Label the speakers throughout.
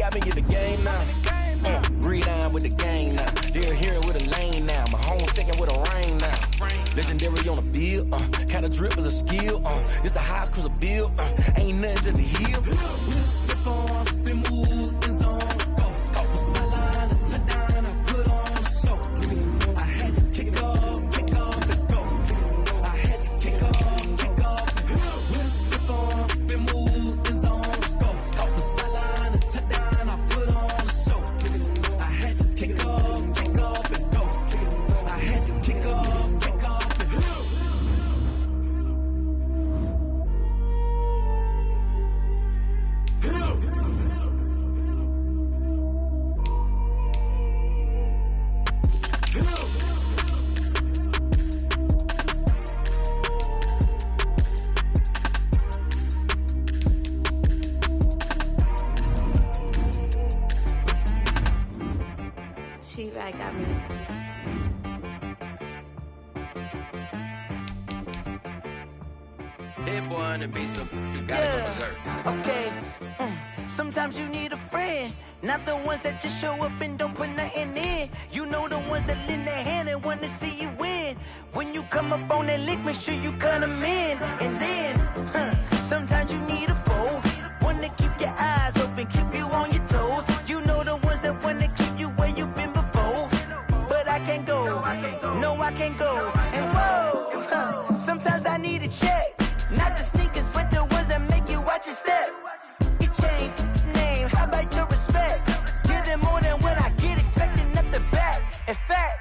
Speaker 1: got me in the game now. Breathe down with the game now. They're here with a lane now. My home second with a rain now. Legendary on the field, kinda drip is a skill. It's the highest cruiser bill, ain't nothing just to heal. Step on, spin move, in zone, scope. Scope for sideline, a touchdown, I put on a show. I had to kick off and go. I had to kick off and go. Step on, spin move, in zone, scope. Scope for sideline, a touchdown, I put on a show. I had to kick off and go. I had to kick off.
Speaker 2: She-Rag got me.
Speaker 3: Hit boy on the beat, so you gotta go berserk.
Speaker 4: Okay. Sometimes you need a friend, not the ones that just show up and don't put nothing in. You know the ones that lend their hand and wanna see you win. When you come up on that lick, make sure you cut them in. And then, sometimes you need a foe, one to keep your eyes open, keep you on your toes. You know the ones that wanna keep you where you've been before. But I can't go, no I can't go. And whoa, sometimes I need a check. Not the sneakers, but the ones that make you watch your step. You change name, how about your respect? Give them more than what I get, expecting nothing back. In fact,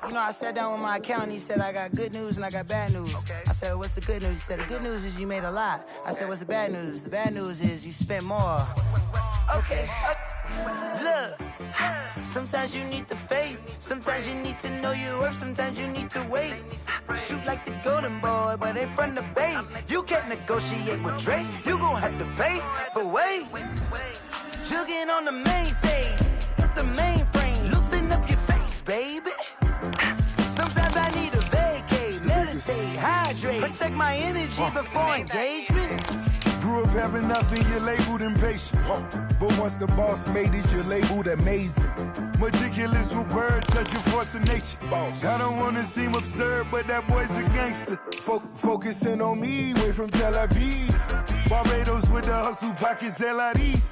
Speaker 4: you know, I sat down with my accountant, he said, I got good news and I got bad news. I said, what's the good news? He said, the good news is you made a lot. I said, what's the bad news? The bad news is you spent more. Okay, look, sometimes you need the faith, sometimes you need to know your worth, sometimes you need to wait. Shoot like the golden boy, but they from the bay. You can't negotiate with Drake, you gon' have to pay. But wait, jugging on the main stage, with the mainframe, loosen up your face, baby. Sometimes I need a vacate, meditate, hydrate, protect my energy before engagement.
Speaker 5: Grew up having nothing, you're labeled impatient. But once the boss made it, you're labeled amazing. Meticulous with words, such a force of nature. I don't wanna seem absurd, but that boy's a gangster. Focusing on me, way from Tel Aviv. Barbados with the hustle pockets, LIDs.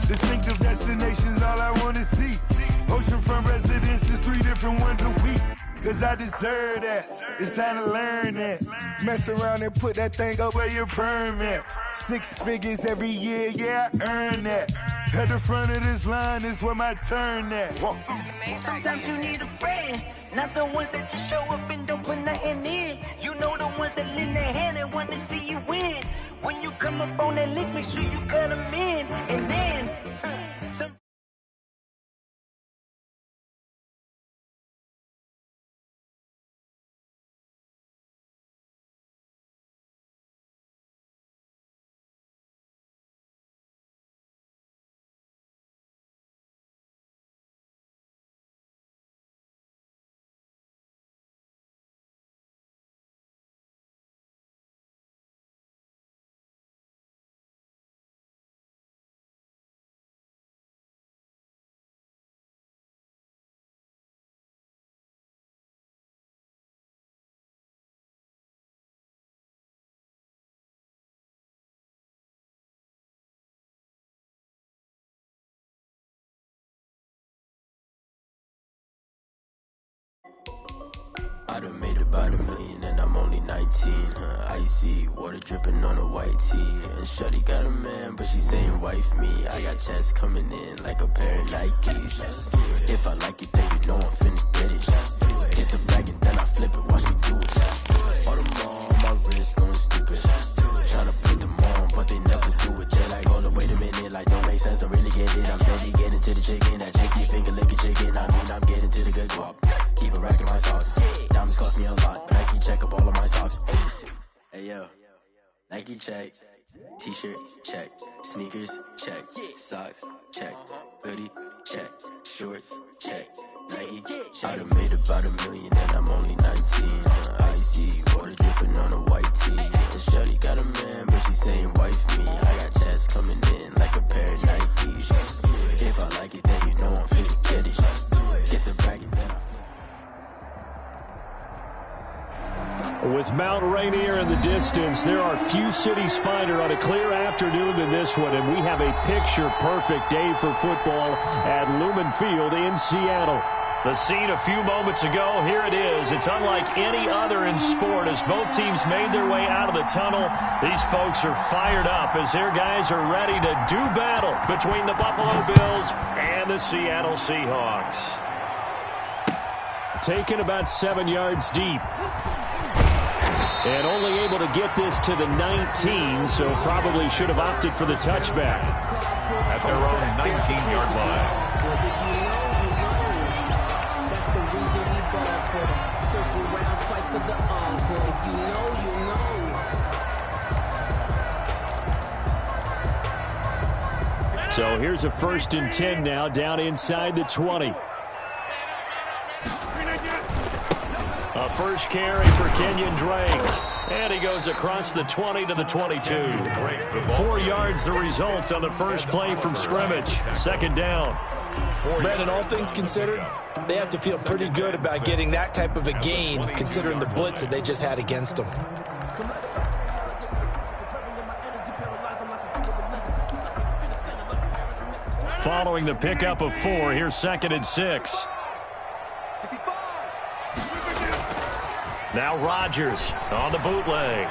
Speaker 5: Distinctive destinations, all I wanna see. Oceanfront residences, 3 different ones a week. Cause I deserve that, it's time to learn that. Mess around and put that thing up where your permit. 6 figures every year, yeah, I earn that. At the front of this line is where my turn at.
Speaker 4: Sometimes you need a friend, not the ones that just show up and don't put nothing in. You know the ones that lend their hand and wanna see you win. When you come up on that lick, make sure you cut them in. And then,
Speaker 6: I done made about $1 million and I'm only 19, icy, water dripping on a white tee. And shawty got a man, but she saying wife me. I got checks coming in like a pair of Nikes. If I like it, then you know I'm finna get it. Hit the bag and then I flip it, watch me do it. All them on my wrist going stupid. Tryna put them on, but they never do it. They're like, hold up, wait a minute, like don't make sense, don't really get it. I'm steady getting to the chicken, that cheeky finger licking chicken. I mean, I'm getting to the good guap. Keep a rack in my sauce. Diamonds cost me a lot. Nike check up all of my socks. Hey yo, Nike check. T-shirt check. Sneakers check. Socks check. Hoodie check. Shorts check. Nike check. I done made about $1 million and I'm only 19. Icy, water dripping on a white tee. And shawty got a man, but she saying wife me. I got checks coming in like a pair of Nikes.
Speaker 7: With Mount Rainier in the distance, there are few cities finer on a clear afternoon than this one, and we have a picture-perfect day for football at Lumen Field in Seattle. The scene a few moments ago, here it is. It's unlike any other in sport as both teams made their way out of the tunnel. These folks are fired up as their guys are ready to do battle between the Buffalo Bills and the Seattle Seahawks. Taken about 7 yards deep. And only able to get this to the 19, so probably should have opted for the touchback.
Speaker 8: At their own 19-yard line.
Speaker 7: So here's a 1st and 10 now, down inside the 20. A first carry for Kenyon Drake. And he goes across the 20 to the 22. 4 yards the result on the first play from scrimmage. 2nd down.
Speaker 9: Brandon, all things considered, they have to feel pretty good about getting that type of a gain, considering the blitz that they just had against them.
Speaker 7: Following the pickup of 4, here's 2nd and 6. Now Rodgers on the bootleg.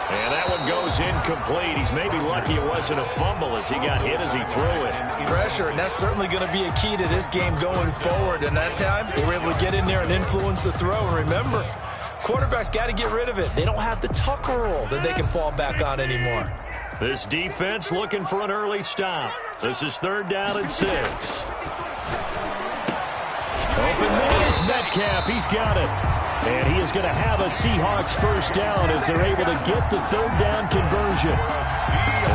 Speaker 7: And that one goes incomplete. He's maybe lucky it wasn't a fumble as he got hit as he threw it.
Speaker 9: Pressure, and that's certainly going to be a key to this game going forward. And that time, they were able to get in there and influence the throw. And remember, quarterbacks got to get rid of it. They don't have the Tucker rule that they can fall back on anymore.
Speaker 7: This defense looking for an early stop. This is 3rd down and 6. Open man is Metcalf. He's got it. And he is going to have a Seahawks 1st down as they're able to get the 3rd down conversion.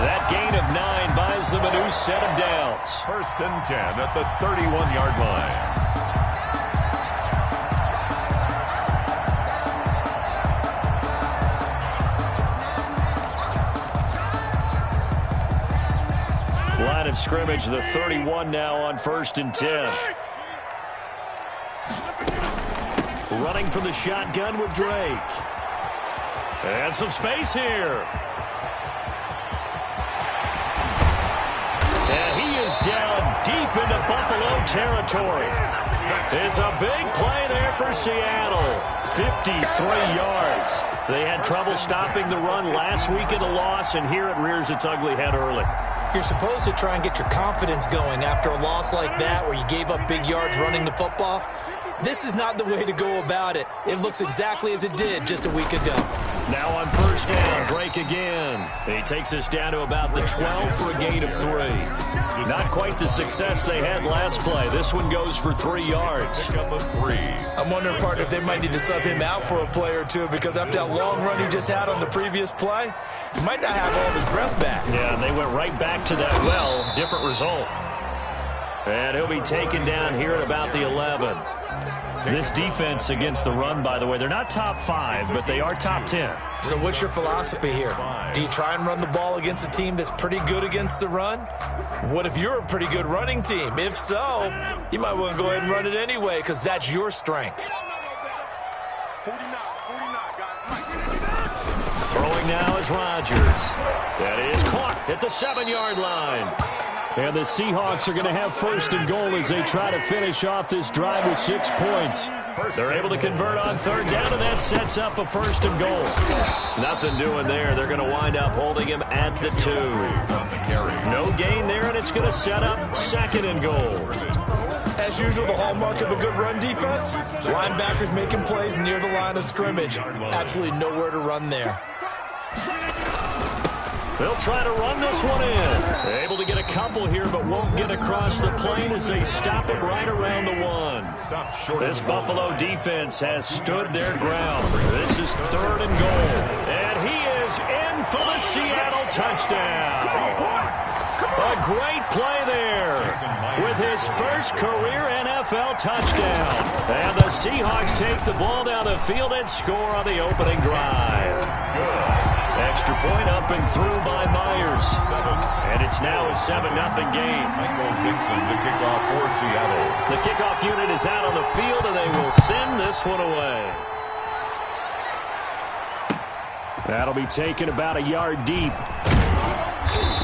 Speaker 7: That gain of 9 buys them a new set of downs.
Speaker 8: 1st and 10 at the 31-yard line.
Speaker 7: Line of scrimmage, the 31 now on 1st and 10. Running from the shotgun with Drake. And some space here. And he is down deep into Buffalo territory. It's a big play there for Seattle. 53 yards. They had trouble stopping the run last week in the loss, and here it rears its ugly head early.
Speaker 9: You're supposed to try and get your confidence going after a loss like that where you gave up big yards running the football. This is not the way to go about it. It looks exactly as it did just a week ago.
Speaker 7: Now on 1st down, Drake again. He takes us down to about the 12 for a gain of 3. Not quite the success they had last play. This one goes for 3 yards.
Speaker 9: I'm wondering, partner, if they might need to sub him out for a play or two, because after that long run he just had on the previous play, he might not have all of his breath back.
Speaker 7: Yeah, and they went right back to that different result. And he'll be taken down here at about the 11. This defense against the run, by the way, they're not top 5, but they are top 10.
Speaker 9: So what's your philosophy here? Do you try and run the ball against a team that's pretty good against the run? What if you're a pretty good running team? If so, you might want to go ahead and run it anyway, because that's your strength.
Speaker 7: Throwing now is Rodgers. That is caught at the 7-yard line. And the Seahawks are going to have 1st and goal as they try to finish off this drive with 6 points. They're able to convert on 3rd down, and that sets up a 1st and goal. Nothing doing there. They're going to wind up holding him at the 2. No gain there, and it's going to set up 2nd and goal.
Speaker 9: As usual, the hallmark of a good run defense, linebackers making plays near the line of scrimmage. Absolutely nowhere to run there.
Speaker 7: They'll try to run this one in. Able to get a couple here, but won't get across the plane as they stop it right around the 1. This Buffalo defense has stood their ground. This is 3rd and goal. And he is in for the Seattle touchdown. A great play there with his first career NFL touchdown. And the Seahawks take the ball down the field and score on the opening drive. Extra point up and through by Myers. And it's now a 7-0 game.
Speaker 8: Michael Dixon, the kickoff for Seattle.
Speaker 7: The kickoff unit is out on the field, and they will send this one away. That'll be taken about a yard deep.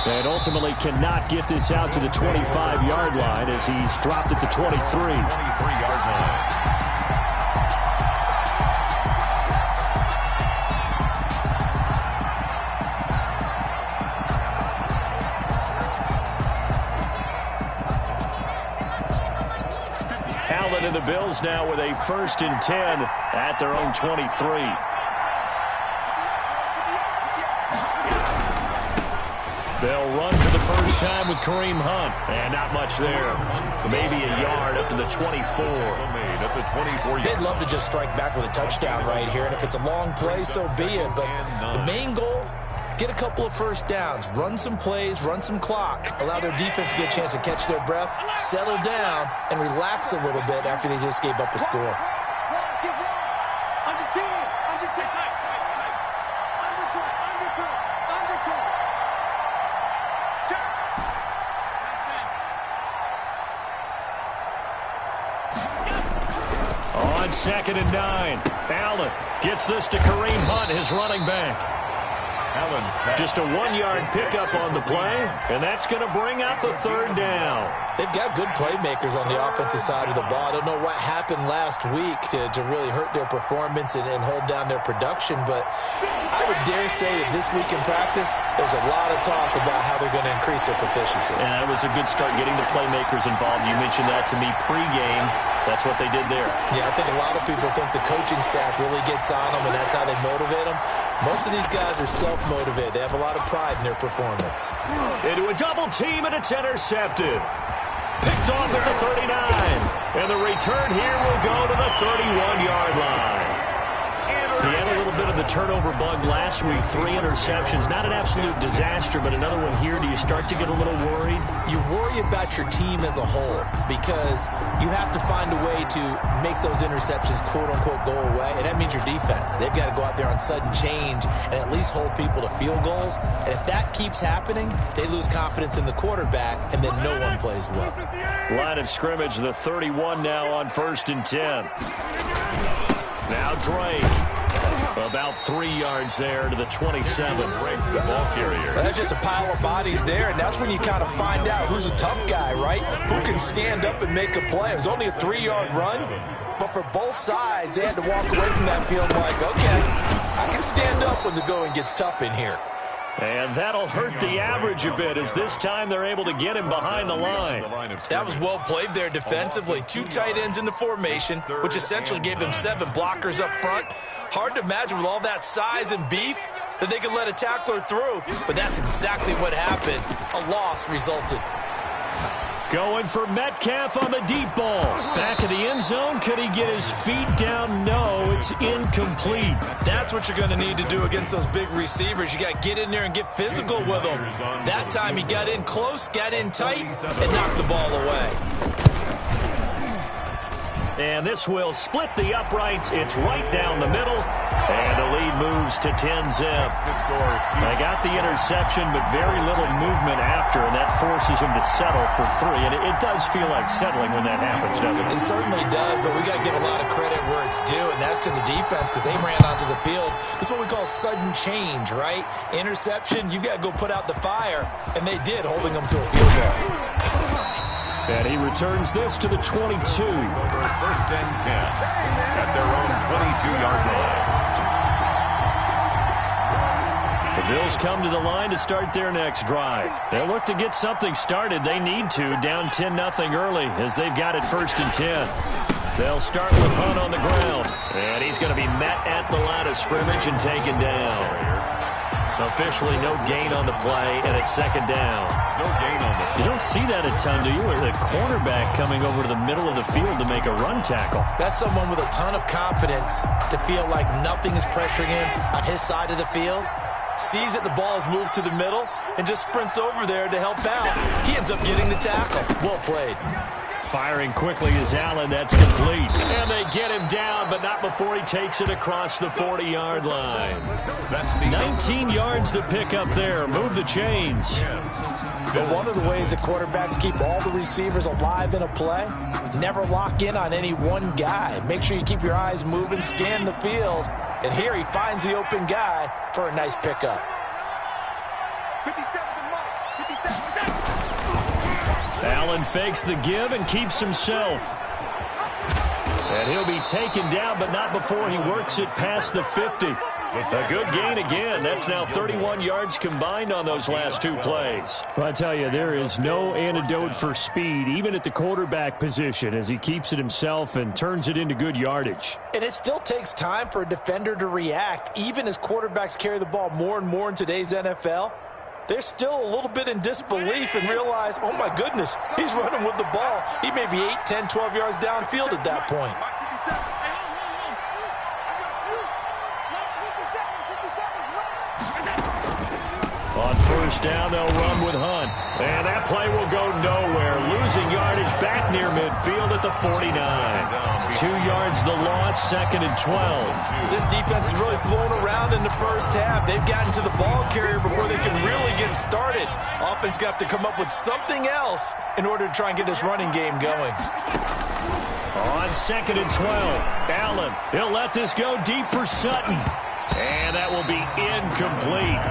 Speaker 7: And ultimately cannot get this out to the 25-yard line as he's dropped at the 23.
Speaker 8: 23-yard line.
Speaker 7: Allen and the Bills now with a 1st and 10 at their own 23. They'll run for the first time with Kareem Hunt. And not much there. Maybe a yard up to the 24.
Speaker 9: They'd love to just strike back with a touchdown right here. And if it's a long play, so be it. But the main goal, get a couple of first downs. Run some plays, run some clock. Allow their defense to get a chance to catch their breath, settle down, and relax a little bit after they just gave up a score.
Speaker 7: On 2nd and 9, Allen gets this to Kareem Hunt, his running back. Just a 1-yard pickup on the play, and that's going to bring up the 3rd down.
Speaker 9: They've got good playmakers on the offensive side of the ball. I don't know what happened last week to really hurt their performance and hold down their production, but I would dare say that this week in practice, there's a lot of talk about how they're going to increase their proficiency.
Speaker 7: And it was a good start getting the playmakers involved. You mentioned that to me pregame. That's what they did there.
Speaker 9: Yeah, I think a lot of people think the coaching staff really gets on them, and that's how they motivate them. Most of these guys are self-motivated. They have a lot of pride in their performance.
Speaker 7: Into a double team, and it's intercepted. Picked off at the 39. And the return here will go to the 31-yard line. He had a little bit of the turnover bug last week. 3 interceptions. Not an absolute disaster, but another one here. Do you start to get a little worried?
Speaker 9: You worry about your team as a whole because you have to find a way to make those interceptions, quote-unquote, go away, and that means your defense. They've got to go out there on sudden change and at least hold people to field goals. And if that keeps happening, they lose confidence in the quarterback, and then no one plays well.
Speaker 7: Line of scrimmage, the 31 now on 1st and 10. Now Drake. About 3 yards there to the 27.
Speaker 8: Drake, the ball carrier.
Speaker 9: Well, that's just a pile of bodies there, and that's when you kind of find out who's a tough guy, right? Who can stand up and make a play. It was only a 3-yard run, but for both sides, they had to walk away from that field like, okay, I can stand up when the going gets tough in here.
Speaker 7: And that'll hurt the average a bit as this time they're able to get him behind the line.
Speaker 9: That was well played there defensively. 2 tight ends in the formation, which essentially gave them 7 blockers up front. Hard to imagine with all that size and beef that they could let a tackler through, but that's exactly what happened. A loss resulted.
Speaker 7: Going for Metcalf on the deep ball. Back of the end zone. Could he get his feet down? No, it's incomplete.
Speaker 9: That's what you're going to need to do against those big receivers. You got to get in there and get physical with them. That time he got in close, got in tight, and knocked the ball away.
Speaker 7: And this will split the uprights. It's right down the middle. And the lead moves to 10-zip. They got the interception, but very little movement after, and that forces them to settle for 3. And it does feel like settling when that happens, doesn't it?
Speaker 9: It certainly does, but we got to give a lot of credit where it's due, and that's to the defense because they ran onto the field. This is what we call sudden change, right? Interception, you got to go put out the fire, and they did, holding them to a field goal.
Speaker 7: And he returns this to the 22.
Speaker 8: 1st and 10 at their own 22-yard line.
Speaker 7: The Bills come to the line to start their next drive. They'll look to get something started. They need to, down 10-0 early as they've got it 1st and 10. They'll start with Hunt on the ground. And he's going to be met at the line of scrimmage and taken down. Officially no gain on the play, and it's 2nd down.
Speaker 8: No gain on the play.
Speaker 7: You don't see that a ton, do you? Or the cornerback coming over to the middle of the field to make a run tackle.
Speaker 9: That's someone with a ton of confidence to feel like nothing is pressuring him on his side of the field. Sees that the ball is moved to the middle and just sprints over there to help out. He ends up getting the tackle. Well played.
Speaker 7: Firing quickly is Allen. That's complete. And they get him down, but not before he takes it across the 40-yard line. 19 yards to pick up there. Move the chains.
Speaker 9: But one of the ways that quarterbacks keep all the receivers alive in a play, never lock in on any one guy. Make sure you keep your eyes moving, scan the field, And here he finds the open guy for a nice pickup.
Speaker 7: Allen fakes the give and keeps himself. And he'll be taken down, but not before he works it past the 50. A good gain again. That's now 31 yards combined on those last two plays.
Speaker 10: Well, I tell you, there is no antidote for speed, even at the quarterback position, as he keeps it himself and turns it into good yardage.
Speaker 9: And it still takes time for a defender to react. Even as quarterbacks carry the ball more and more in today's NFL, they're still a little bit in disbelief and realize, oh my goodness, he's running with the ball. He may be 8, 10, 12 yards downfield at that point.
Speaker 7: On first down, they'll run with Hunt. And that play will go nowhere. Losing yardage back near midfield at the 49. 2 yards the loss, 2nd and 12.
Speaker 9: This defense is really flown around in the first half. They've gotten to the ball carrier before they can really get started. Offense got to come up with something else in order to try and get this running game going.
Speaker 7: On 2nd and 12, Allen, he'll let this go deep for Sutton. And that will be incomplete.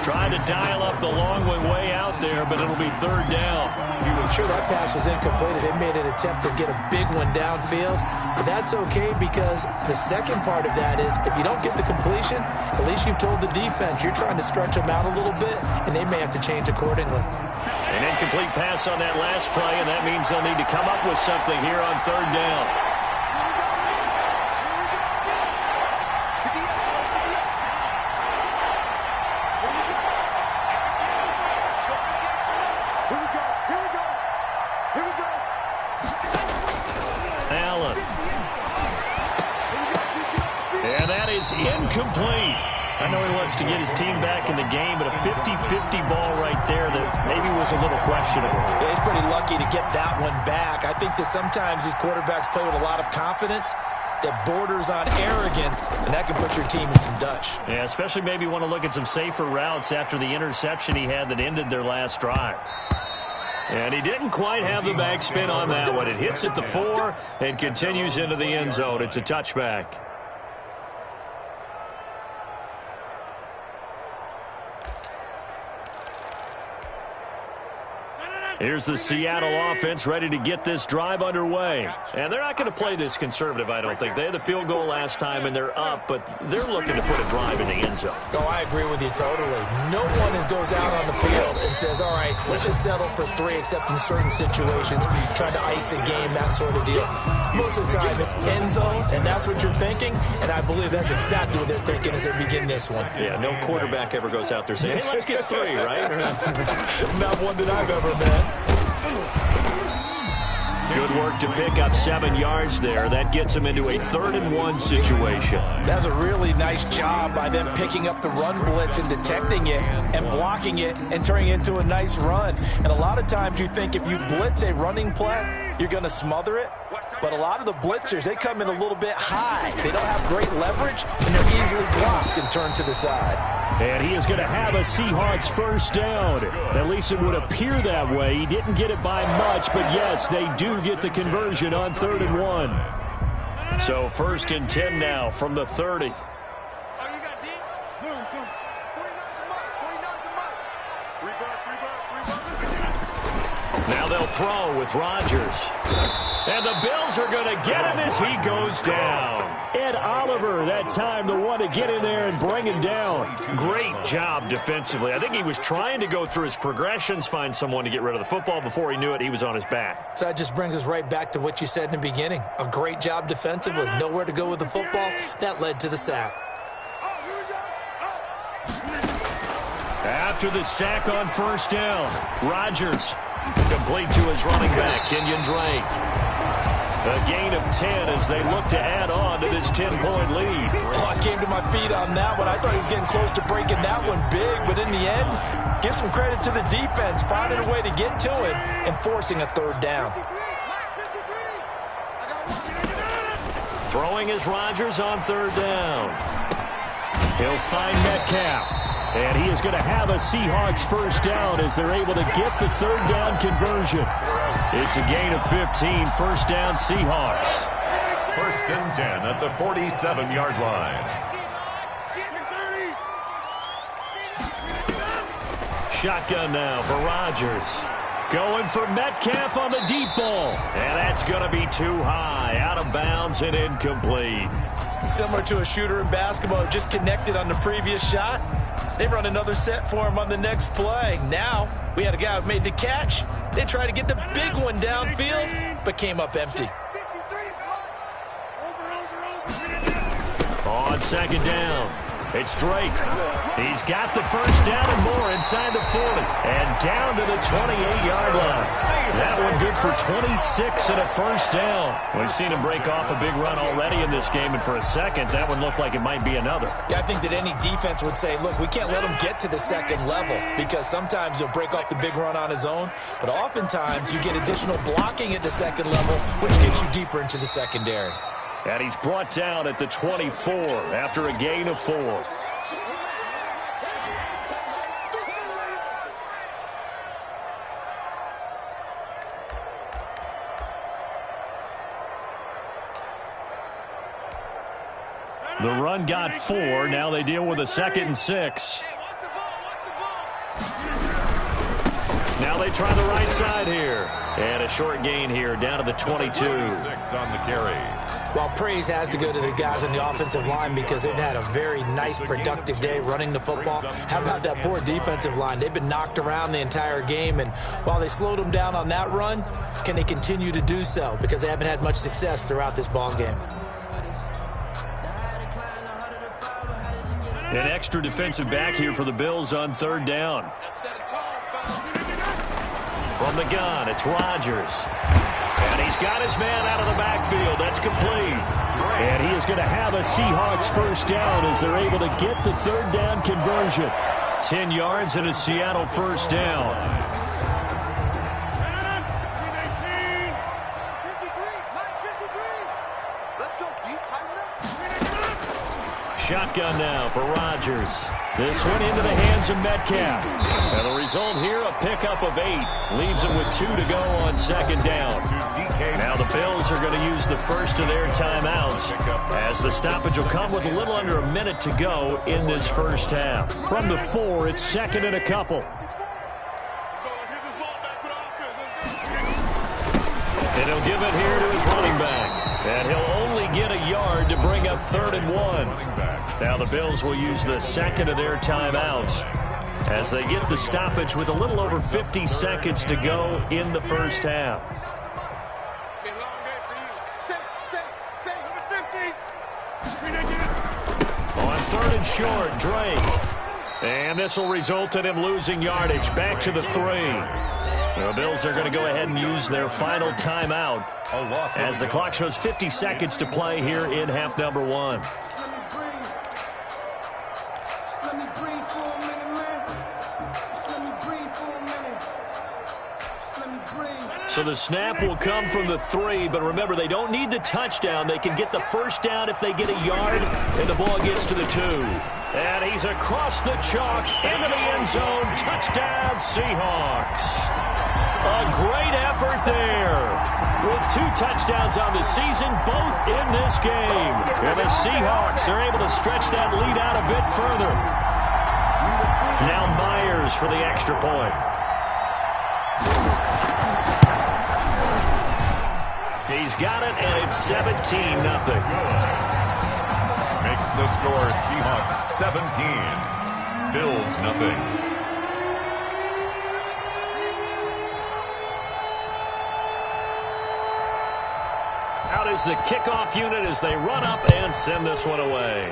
Speaker 7: Trying to dial up the long one way out there, but it'll be 3rd down.
Speaker 9: I'm sure that pass was incomplete as they made an attempt to get a big one downfield. But that's okay because the second part of that is if you don't get the completion, at least you've told the defense you're trying to stretch them out a little bit, and they may have to change accordingly.
Speaker 7: An incomplete pass on that last play, and that means they'll need to come up with something here on 3rd down. Incomplete. I know he wants to get his team back in the game, but a 50-50 ball right there that maybe was a little questionable.
Speaker 9: Yeah, he's pretty lucky to get that one back. I think that sometimes these quarterbacks play with a lot of confidence that borders on arrogance, and that can put your team in some Dutch.
Speaker 7: Yeah, especially maybe want to look at some safer routes after the interception he had that ended their last drive. And he didn't quite have the backspin on that one. It hits at the 4 and continues into the end zone. It's a touchback. Here's the Seattle offense ready to get this drive underway. And they're not going to play this conservative, I don't think. They had the field goal last time, and they're up, but they're looking to put a drive in the end zone.
Speaker 9: Oh, I agree with you totally. No one goes out on the field and says, all right, let's just settle for 3, except in certain situations, trying to ice a game, that sort of deal. Most of the time, it's end zone, and that's what you're thinking, and I believe that's exactly what they're thinking as they begin this one.
Speaker 7: Yeah, no quarterback ever goes out there saying, hey, let's get 3, right?
Speaker 9: Not one that I've ever met.
Speaker 7: Good work to pick up 7 yards there. That gets them into a 3rd and 1 situation.
Speaker 9: That's a really nice job by them picking up the run blitz and detecting it and blocking it and turning it into a nice run. And a lot of times you think if you blitz a running play, you're going to smother it. But a lot of the blitzers, they come in a little bit high. They don't have great leverage, and they're easily blocked and turned to the side.
Speaker 10: And he is going to have a Seahawks first down. At least it would appear that way. He didn't get it by much, but yes, they do get the conversion on 3rd and 1.
Speaker 7: So 1st and 10 now from the 30. Now they'll throw with Rodgers. And the Bills are going to get him as he goes down.
Speaker 10: Ed Oliver, that time, the one to get in there and bring him down.
Speaker 7: Great job defensively. I think he was trying to go through his progressions, find someone to get rid of the football. Before he knew it, he was on his back.
Speaker 9: So that just brings us right back to what you said in the beginning. A great job defensively. Nowhere to go with the football. That led to the sack.
Speaker 7: After the sack on first down, Rodgers complete to his running back, Kenyon Drake. A gain of 10 as they look to add on to this 10-point lead.
Speaker 9: Oh, I came to my feet on that one. I thought he was getting close to breaking that one big, but in the end, give some credit to the defense, finding a way to get to him and forcing a 3rd down.
Speaker 7: Throwing is Rodgers on 3rd down. He'll find Metcalf.
Speaker 10: And he is going to have a Seahawks first down as they're able to get the 3rd down conversion.
Speaker 7: It's a gain of 15, first down Seahawks.
Speaker 8: 1st and 10 at the 47-yard line.
Speaker 10: shotgun now for Rodgers. Going for Metcalf on the deep ball. And that's going to be too high. Out of bounds and incomplete.
Speaker 9: Similar to a shooter in basketball, just connected on the previous shot. They run another set for him on the next play. Now, we had a guy who made the catch. They tried to get the big one downfield, but came up empty.
Speaker 10: On second down, it's Drake. He's got the first down and more inside the 40. And down to the 28-yard line. That one good for 26 and a first down. We've seen him break off a big run already in this game, and for a second, that one looked like it might be another.
Speaker 9: Yeah, I think that any defense would say, look, we can't let him get to the second level, because sometimes he'll break off the big run on his own, but oftentimes you get additional blocking at the second level, which gets you deeper into the secondary.
Speaker 10: And he's brought down at the 24 after a gain of 4. The run got 4. Now they deal with a 2nd and 6. Now they try the right side here. And a short gain here down to the 22.
Speaker 8: 6 on the carry.
Speaker 9: Well, praise has to go to the guys on the offensive line because they've had a very nice, productive day running the football. How about that poor defensive line? They've been knocked around the entire game, and while they slowed them down on that run, can they continue to do so? Because they haven't had much success throughout this ball game.
Speaker 10: An extra defensive back here for the Bills on 3rd down. From the gun, it's Rodgers. And he's got his man out of the backfield. That's complete. And he is going to have a Seahawks first down as they're able to get the 3rd down conversion. 10 yards and a Seattle first down. Shotgun now for Rodgers. This one into the hands of Metcalf. And the result here, a pickup of 8. Leaves it with 2 to go on 2nd down. Now the Bills are going to use the first of their timeouts, as the stoppage will come with a little under a minute to go in this first half. From the 4, it's 2nd and a couple. And he'll give it here to his running back. And he'll only get a yard to bring up 3rd and 1. Now the Bills will use the 2nd of their timeouts as they get the stoppage with a little over 50 seconds to go in the first half. On 3rd and short, Drake. And this will result in him losing yardage back to the 3. The Bills are going to go ahead and use their final timeout as the clock shows 50 seconds to play here in half number 1. So the snap will come from the 3, but remember, they don't need the touchdown. They can get the first down if they get a yard, and the ball gets to the 2. And he's across the chalk into the end zone. Touchdown, Seahawks. A great effort there. With 2 touchdowns on the season, both in this game. And the Seahawks are able to stretch that lead out a bit further. Now Myers for the extra point. He's got it, and it's 17-0.
Speaker 8: Makes the score Seahawks 17, Bills nothing.
Speaker 10: Out is the kickoff unit as they run up and send this one away.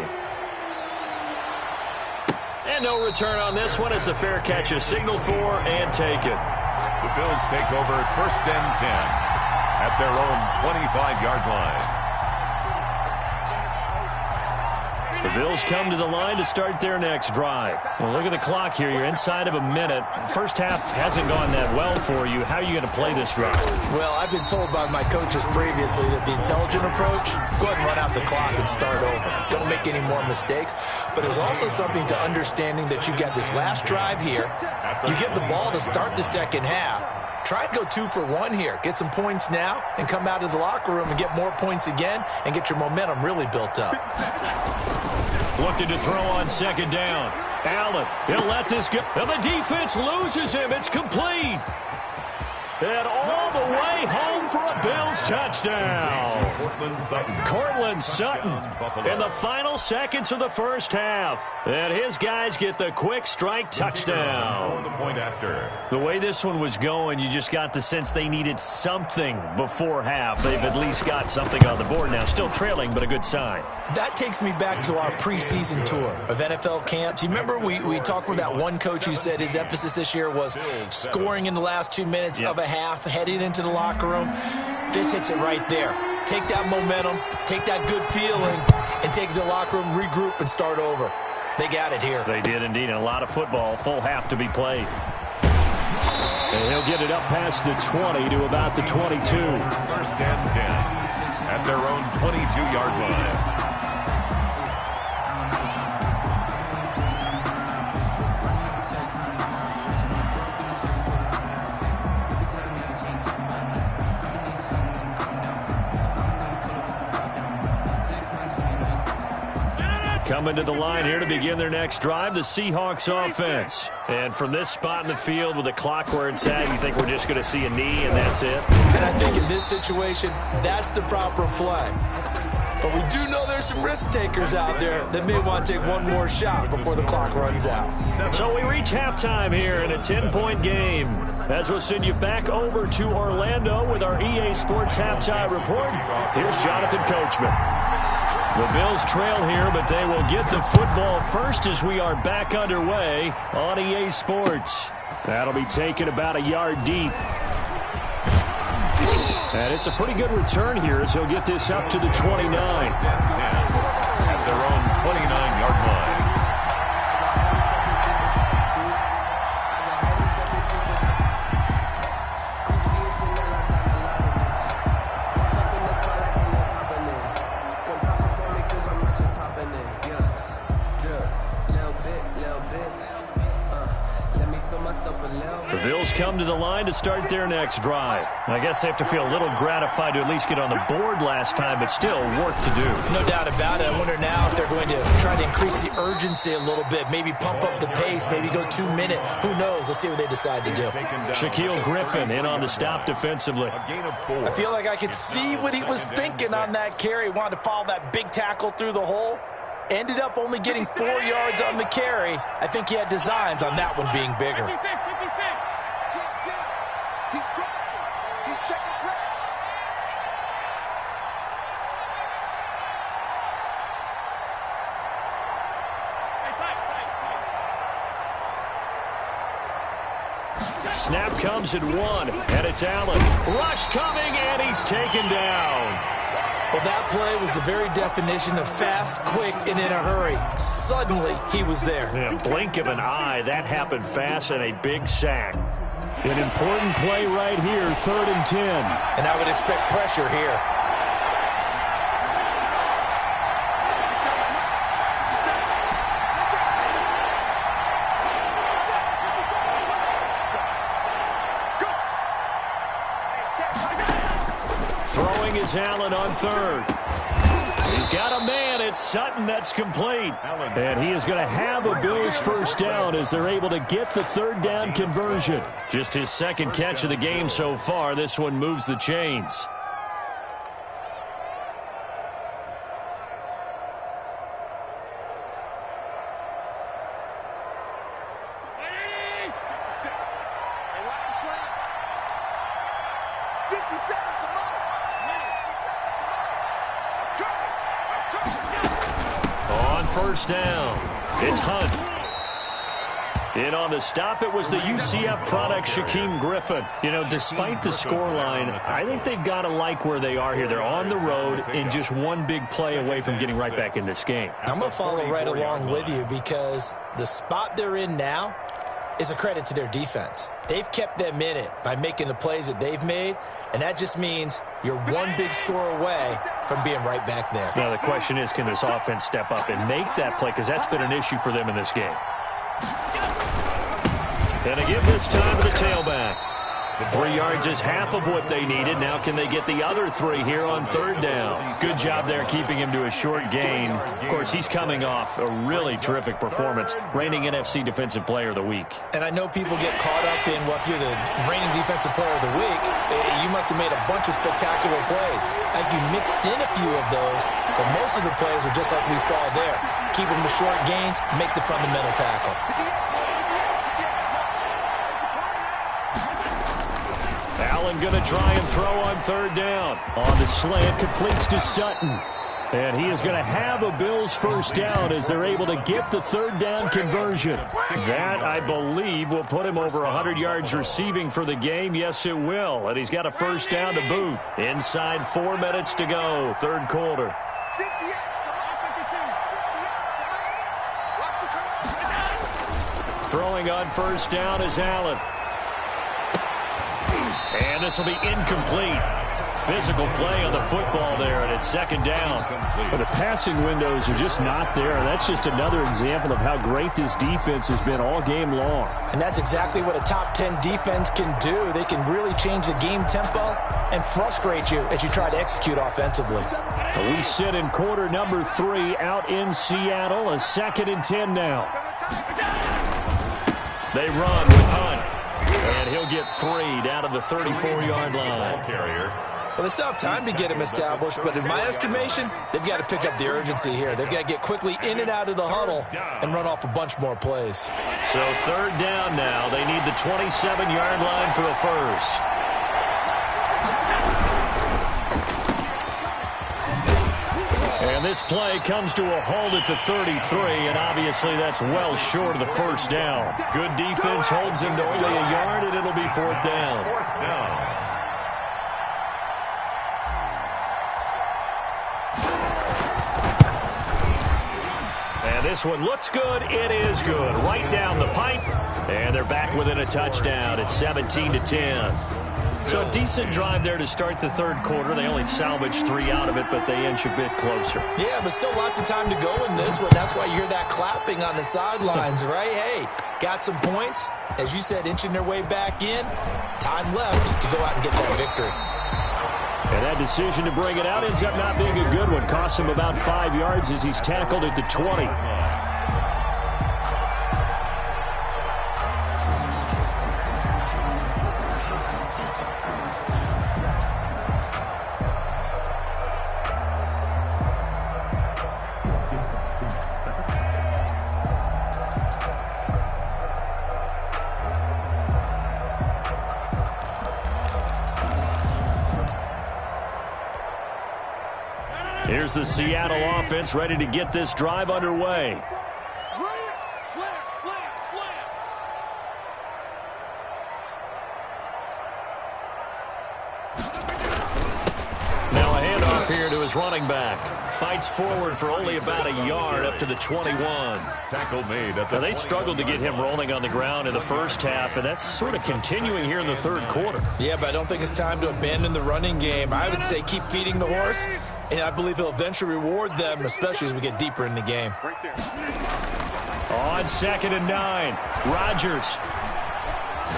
Speaker 10: And no return on this one as the fair catch is signaled for and taken.
Speaker 8: The Bills take over 1st and 10 at their own 25-yard line.
Speaker 10: The Bills come to the line to start their next drive. Well, look at the clock here. You're inside of a minute. First half hasn't gone that well for you. How are you going to play this drive?
Speaker 9: Well, I've been told by my coaches previously that the intelligent approach, go ahead and run out the clock and start over. Don't make any more mistakes. But there's also something to understanding that you got this last drive here. You get the ball to start the second half. Try and go 2 for 1 here. Get some points now and come out of the locker room and get more points again and get your momentum really built up.
Speaker 10: Looking to throw on 2nd down. Allen, he'll let this go. And the defense loses him. It's complete. And all the way home for a Bills touchdown. Cortland Sutton in the final seconds of the first half. And his guys get the quick strike touchdown. The way this one was going, you just got the sense they needed something before half. They've at least got something on the board now. Still trailing, but a good sign.
Speaker 9: That takes me back to our preseason tour of NFL camps. You remember we talked with that one coach who said his emphasis this year was scoring in the last 2 minutes of a half, heading into the locker room. This hits it right there. Take that momentum, take that good feeling, and take it to the locker room, regroup, and start over. They got it here.
Speaker 10: They did indeed, and a lot of football, full half to be played. And he'll get it up past the 20 to about the 22.
Speaker 8: First and 10 at their own 22-yard line.
Speaker 10: Coming to the line here to begin their next drive, the Seahawks offense. And from this spot in the field with the clock where it's at, you think we're just going to see a knee and that's it?
Speaker 9: And I think in this situation, that's the proper play. But we do know there's some risk takers out there that may want to take one more shot before the clock runs out.
Speaker 10: So we reach halftime here in a 10-point game. As we'll send you back over to Orlando with our EA Sports Halftime Report. Here's Jonathan Coachman. The Bills trail here, but they will get the football first as we are back underway on EA Sports. That'll be taken about a yard deep. And it's a pretty good return here as he'll get this up to the 29.
Speaker 8: At their own 29-yard line.
Speaker 10: Come to the line to start their next drive. I guess they have to feel a little gratified to at least get on the board last time, but still work to do.
Speaker 9: No doubt about it. I wonder now if they're going to try to increase the urgency a little bit, maybe pump up the pace, maybe go 2 minute. Who knows? Let's see what they decide to do.
Speaker 10: Shaquille Griffin in on the stop defensively.
Speaker 9: I feel like I could see what he was thinking on that carry. Wanted to follow that big tackle through the hole. Ended up only getting 4 yards on the carry. I think he had designs on that one being bigger.
Speaker 11: He's crossing. He's checking crack.
Speaker 10: Snap comes at 1, and it's Allen. Rush coming, and he's taken down.
Speaker 9: Well, that play was the very definition of fast, quick, and in a hurry. Suddenly, he was there.
Speaker 10: Yeah, blink of an eye. That happened fast, and a big sack. An important play right here, 3rd and 10.
Speaker 9: And I would expect pressure here.
Speaker 10: Throwing is Allen on 3rd. He's got a man. It's Sutton. That's complete. And he is going to have a Bills first down as they're able to get the 3rd down conversion. Just his 2nd catch of the game so far. This one moves the chains. First down. It's Hunt. And on the stop, it was the UCF product, Shaquille Griffin. You know, despite the scoreline, I think they've got to like where they are here. They're on the road and just one big play away from getting right back in this game.
Speaker 9: I'm going to follow right along with you because the spot they're in now is a credit to their defense. They've kept them in it by making the plays that they've made, and that just means you're one big score away from being right back there.
Speaker 10: Now, the question is, can this offense step up and make that play? Because that's been an issue for them in this game. And a give this time to the tailback. 3 yards is half of what they needed. Now can they get the other 3 here on 3rd down? Good job there keeping him to a short gain. Of course, he's coming off a really terrific performance, reigning NFC Defensive Player of the Week.
Speaker 9: And I know people get caught up in, well, if you're the reigning Defensive Player of the Week, you must have made a bunch of spectacular plays. Like you mixed in a few of those, but most of the plays are just like we saw there. Keep them to short gains, make the fundamental tackle.
Speaker 10: Allen going to try and throw on 3rd down. On the slant, completes to Sutton. And he is going to have a Bills first down as they're able to get the 3rd down conversion. That, I believe, will put him over 100 yards receiving for the game. Yes, it will. And he's got a first down to boot. Inside 4 minutes to go, 3rd quarter. Throwing on first down is Allen. And this will be incomplete. Physical play on the football there, and it's 2nd down.
Speaker 7: But the passing windows are just not there. That's just another example of how great this defense has been all game long.
Speaker 9: And that's exactly what a top 10 defense can do. They can really change the game tempo and frustrate you as you try to execute offensively.
Speaker 10: We sit in quarter number 3 out in Seattle. A 2nd and 10 now. They run with Hunt. And he'll get 3 down to the 34-yard line.
Speaker 8: Carrier.
Speaker 9: Well, they still have time to get him established, but in my estimation, they've got to pick up the urgency here. They've got to get quickly in and out of the huddle and run off a bunch more plays.
Speaker 10: So 3rd down now. They need the 27-yard line for a first. And this play comes to a halt at the 33, and obviously that's well short of the first down. Good defense holds him to only a yard, and it'll be 4th down. And this one looks good. It is good. Right down the pipe, and they're back within a touchdown at 17-10. So a decent drive there to start the 3rd quarter. They only salvaged 3 out of it, but they inch a bit closer.
Speaker 9: Yeah, but still lots of time to go in this one. That's why you hear that clapping on the sidelines, right? Hey, got some points. As you said, inching their way back in. Time left to go out and get that victory.
Speaker 10: And that decision to bring it out ends up not being a good one. Costs him about 5 yards as he's tackled at the 20. Here's the Seattle offense ready to get this drive underway. Now a handoff here to his running back. Fights forward for only about a yard up to the 21.
Speaker 8: Tackle made at the
Speaker 10: Now they struggled to get him rolling on the ground in the first half, and that's sort of continuing here in the 3rd quarter.
Speaker 9: Yeah, but I don't think it's time to abandon the running game. I would say keep feeding the horse, and I believe he'll eventually reward them, especially as we get deeper in the game.
Speaker 10: On 2nd and 9, Rodgers.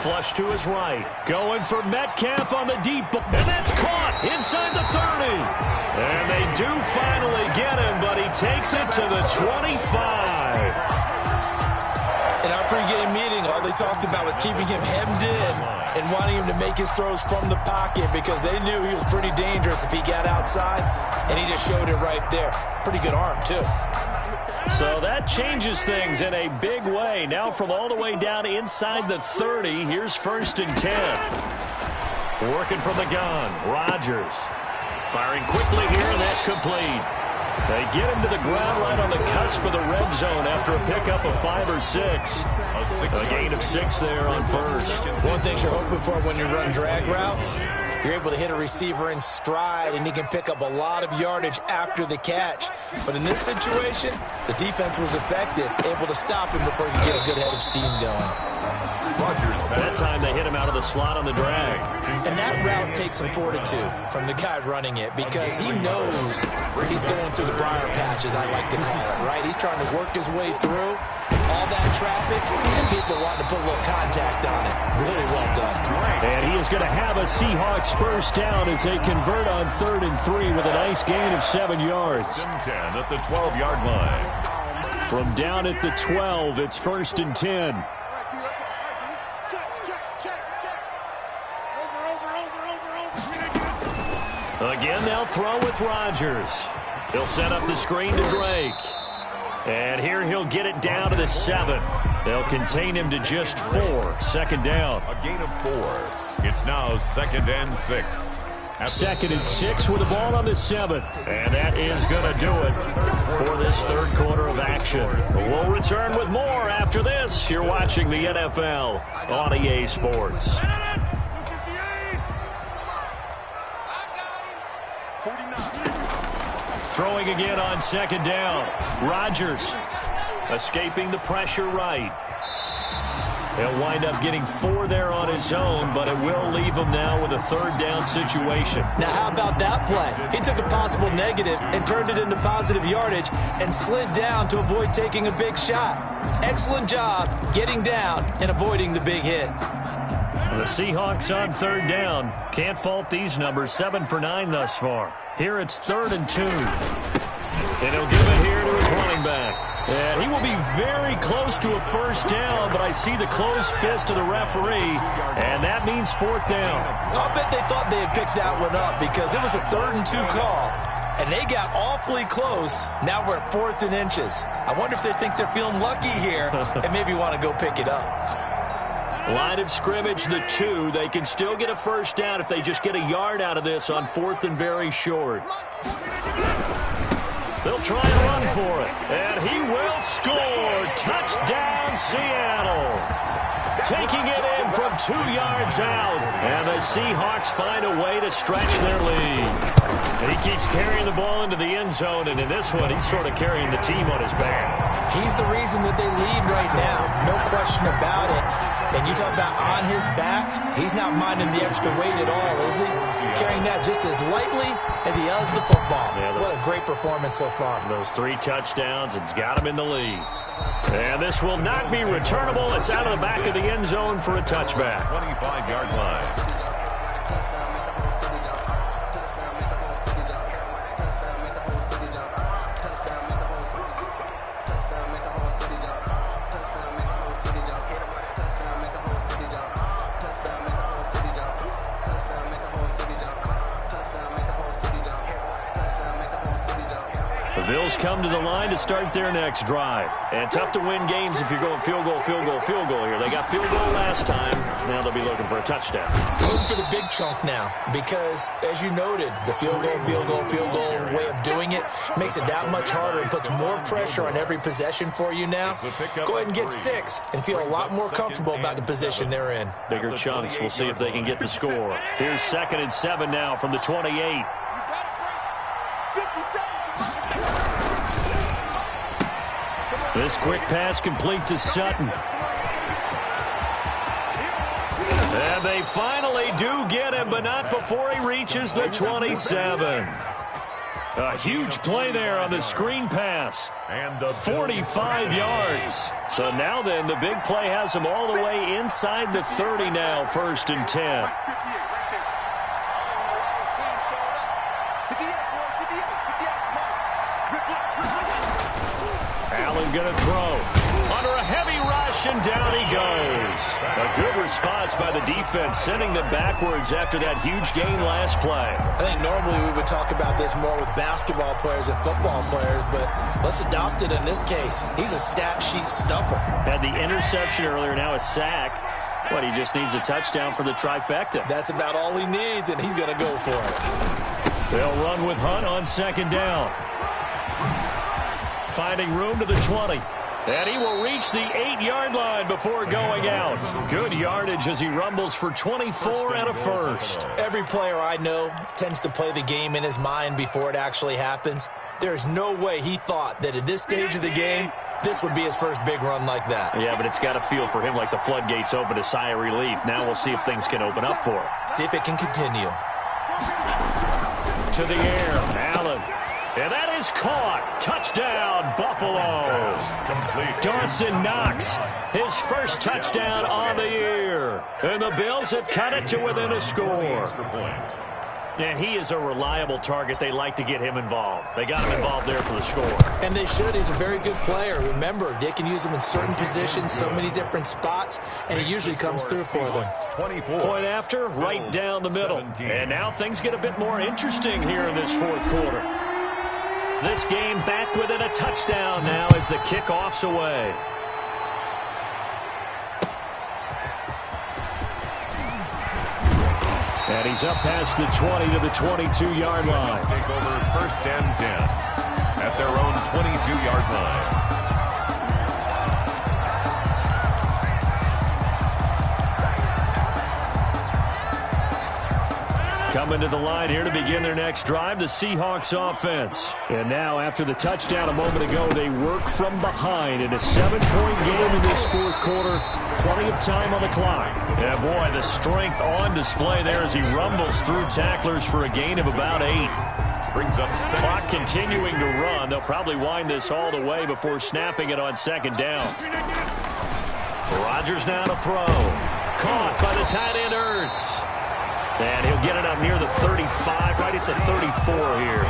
Speaker 10: Flush to his right. Going for Metcalf on the deep ball. And that's caught inside the 30. And they do finally get him, but he takes it to the 25.
Speaker 9: In our pregame meeting, all they talked about was keeping him hemmed in and wanting him to make his throws from the pocket because they knew he was pretty dangerous if he got outside, and he just showed it right there. Pretty good arm, too.
Speaker 10: So that changes things in a big way. Now from all the way down inside the 30, here's 1st and 10. Working from the gun, Rodgers. Firing quickly here, and that's complete. They get him to the ground right on the cusp of the red zone after a pickup of 5 or 6. A gain of 6 there on first.
Speaker 9: One thing you're hoping for when you run drag routes, you're able to hit a receiver in stride, and he can pick up a lot of yardage after the catch. But in this situation, the defense was effective, able to stop him before he could get a good head of steam going.
Speaker 10: That time they hit him out of the slot on the drag.
Speaker 9: And that route takes some fortitude from the guy running it because he knows he's going through the briar patch, as I like to call it, right? He's trying to work his way through all that traffic and people wanting to put a little contact on it. Really well done.
Speaker 10: And he is is going to have a Seahawks first down as they convert on 3rd and 3 with a nice gain of 7 yards.
Speaker 8: 10 at the 12-yard line.
Speaker 10: From down at the 12, it's 1st and 10. Again, they'll throw with Rodgers. He'll set up the screen to Drake. And here he'll get it down to the 7. They'll contain him to just 4. 2nd down.
Speaker 8: A gain of 4. It's now 2nd and 6.
Speaker 10: 2nd and 6 with the ball on the 7. And that is going to do it for this 3rd quarter of action. We'll return with more after this. You're watching the NFL on EA Sports. Throwing again on 2nd down. Rodgers escaping the pressure right. He'll wind up getting 4 there on his own, but it will leave him now with a 3rd down situation.
Speaker 9: Now, how about that play? He took a possible negative and turned it into positive yardage and slid down to avoid taking a big shot. Excellent job getting down and avoiding the big hit.
Speaker 10: The Seahawks on 3rd down. Can't fault these numbers. 7 for 9 thus far. Here it's 3rd and 2. And he'll give it here to his running back. And he will be very close to a first down, but I see the closed fist of the referee, and that means 4th down.
Speaker 9: I'll bet they thought they had picked that one up because it was a 3rd and 2 call, and they got awfully close. Now we're at 4th and inches. I wonder if they think they're feeling lucky here and maybe want to go pick it up.
Speaker 10: Line of scrimmage, the 2. They can still get a first down if they just get a yard out of this on 4th and very short. They'll try and run for it. And he will score. Touchdown, Seattle. Taking it in from 2 yards out. And the Seahawks find a way to stretch their lead. And he keeps carrying the ball into the end zone. And in this one, he's sort of carrying the team on his back.
Speaker 9: He's the reason that they lead right now. No question about it. And you talk about on his back, he's not minding the extra weight at all, is he? Carrying that just as lightly as he does the football. Yeah, what a great performance so far.
Speaker 10: Those 3 touchdowns, it's got him in the lead. And this will not be returnable. It's out of the back of the end zone for a touchback.
Speaker 8: 25-yard line.
Speaker 10: The Bills come to the line to start their next drive. And tough to win games if you're going field goal, field goal, field goal here. They got field goal last time. Now they'll be looking for a touchdown.
Speaker 9: Looking for the big chunk now because, as you noted, the field goal way of doing it makes it that much harder and puts more pressure on every possession for you now. Go ahead and get 6 and feel a lot more comfortable about the position they're in.
Speaker 10: Bigger chunks. We'll see if they can get the score. Here's 2nd and 7 now from the 28. This quick pass complete to Sutton. And they finally do get him, but not before he reaches the 27. A huge play there on the screen pass. 45 yards. So now then, the big play has him all the way inside the 30 now, 1st and 10. Allen going to throw. Under a heavy rush, and down he goes. A good response by the defense, sending them backwards after that huge gain last play.
Speaker 9: I think normally we would talk about this more with basketball players and football players, but let's adopt it in this case. He's a stat sheet stuffer.
Speaker 10: Had the interception earlier, now a sack. What, he just needs a touchdown for the trifecta.
Speaker 9: That's about all he needs, and he's going to go for it.
Speaker 10: They'll run with Hunt on 2nd down. Finding room to the 20. And he will reach the 8-yard line before going out. Good yardage as he rumbles for 24 and a first.
Speaker 9: Every player I know tends to play the game in his mind before it actually happens. There's no way he thought that at this stage of the game, this would be his first big run like that.
Speaker 10: Yeah, but it's got to feel for him like the floodgates open, a sigh of relief. Now we'll see if things can open up for him.
Speaker 9: See if it can continue.
Speaker 10: To the air, Allen. And that is caught. Touchdown, Buffalo. Dawson Knox, his first touchdown on the year. And the Bills have cut it to within a score. And he is a reliable target. They like to get him involved. They got him involved there for the score.
Speaker 9: And they should. He's a very good player. Remember, they can use him in certain positions, so many different spots, and he usually comes through for them.
Speaker 10: Point after, right down the middle. And now things get a bit more interesting here in this fourth quarter. This game back within a touchdown now as the kickoff's away. And he's up past the 20 to the 22-yard line.
Speaker 8: Take over first and 10 at their own 22-yard line.
Speaker 10: Coming to the line here to begin their next drive, the Seahawks offense. And now after the touchdown a moment ago, they work from behind in a 7-point game in this fourth quarter. Plenty of time on the clock. Yeah, boy, the strength on display there as he rumbles through tacklers for a gain of about 8.
Speaker 8: Brings up
Speaker 10: clock continuing to run. They'll probably wind this all the way before snapping it on second down. Rodgers now to throw. Caught by the tight end Ertz. And he'll get it up near the 35, right at the 34 here.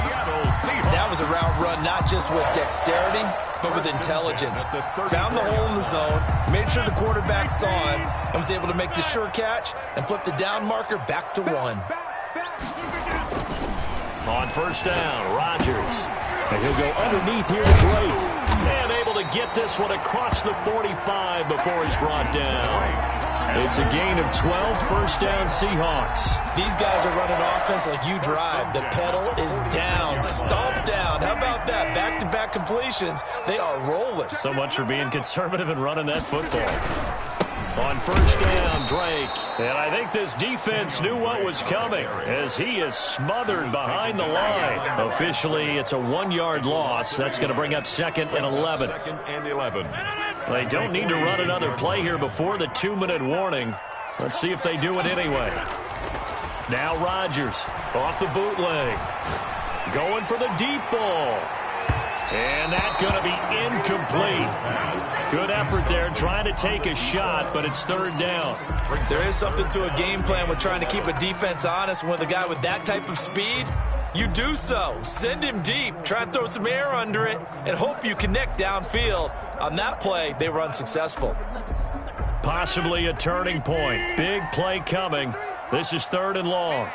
Speaker 9: That was a route run, not just with dexterity, but with intelligence. Found the hole in the zone, made sure the quarterback saw him, and was able to make the sure catch and flip the down marker back to 1.
Speaker 10: On first down, Rodgers. And he'll go underneath here to Blake. And able to get this one across the 45 before he's brought down. It's a gain of 12, first down Seahawks.
Speaker 9: These guys are running offense like you drive. The pedal is down, stomp down. How about that? Back-to-back completions. They are rolling.
Speaker 10: So much for being conservative and running that football. On first down, Drake. And I think this defense knew what was coming as he is smothered behind the line. Officially, it's a 1-yard loss. That's going to bring up second and 11.
Speaker 8: Second and 11.
Speaker 10: They don't need to run another play here before the 2-minute warning. Let's see if they do it anyway. Now Rodgers off the bootleg. Going for the deep ball. And that's going to be incomplete. Good effort there trying to take a shot, but it's third down.
Speaker 9: There is something to a game plan with trying to keep a defense honest. With a guy with that type of speed, you do so. Send him deep. Try and throw some air under it and hope you connect downfield. On that play, they were unsuccessful.
Speaker 10: Possibly a turning point. Big play coming. This is third and long.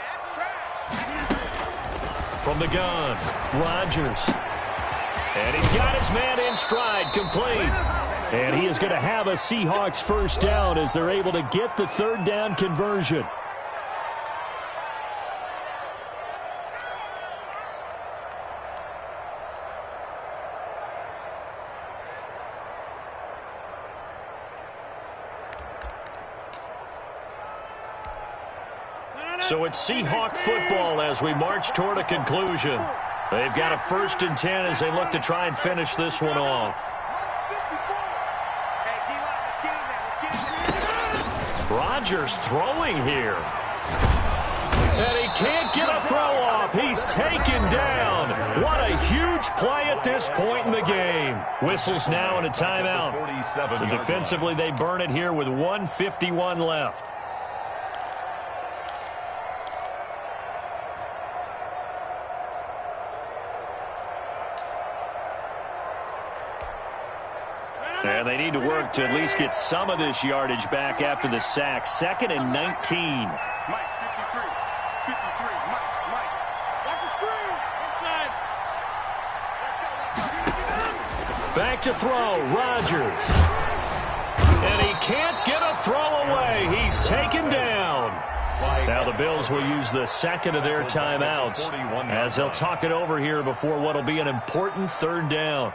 Speaker 10: From the gun, Rodgers. And he's got his man in stride, complete. And he is going to have a Seahawks first down as they're able to get the third down conversion. So it's Seahawk football as we march toward a conclusion. They've got a first and 10 as they look to try and finish this one off. Rodgers throwing here. And he can't get a throw off. He's taken down. What a huge play at this point in the game. Whistles now and a timeout. So defensively they burn it here with 1:51 left. And they need to work to at least get some of this yardage back after the sack. Second and 19.
Speaker 11: Mike, 53. 53. Mike. Watch the screen. Inside. Let's go.
Speaker 10: Back to throw. Rodgers. And he can't get a throw away. He's taken down. Now the Bills will use the second of their timeouts as they'll talk it over here before what will be an important third down.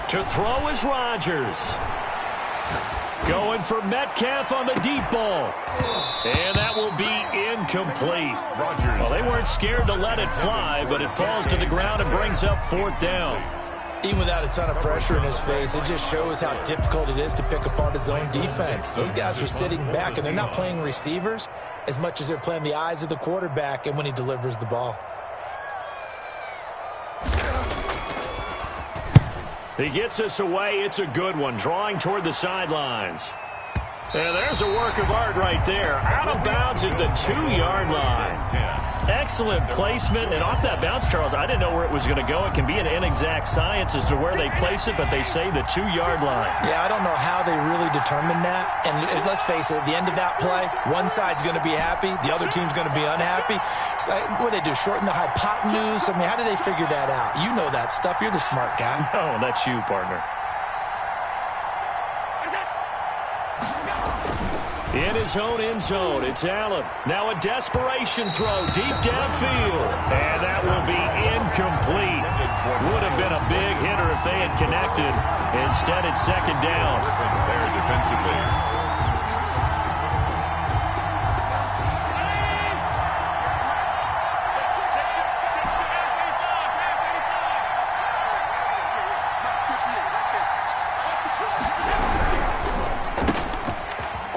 Speaker 10: To throw is Rodgers. Going for Metcalf on the deep ball. And that will be incomplete. Well, they weren't scared to let it fly, but it falls to the ground and brings up 4th down.
Speaker 9: Even without a ton of pressure in his face, it just shows how difficult it is to pick apart his own defense. Those guys are sitting back, and they're not playing receivers as much as they're playing the eyes of the quarterback and when he delivers the ball.
Speaker 10: He gets us away. It's a good one, drawing toward the sidelines. And there's a work of art right there. Out of bounds at the 2-yard line. Excellent placement. And off that bounce, Charles, I didn't know where it was going to go. It can be an inexact science as to where they place it, but they say the 2-yard line.
Speaker 9: Yeah, I don't know how they really determined that. And let's face it, at the end of that play, one side's going to be happy, the other team's going to be unhappy. It's like, what do they do, shorten the hypotenuse? I mean, how do they figure that out? You know that stuff. You're the smart guy.
Speaker 10: No, that's you, partner. In his own end zone, it's Allen. Now a desperation throw deep downfield. And that will be incomplete. Would have been a big hitter if they had connected. Instead, it's 2nd down.
Speaker 8: There defensively.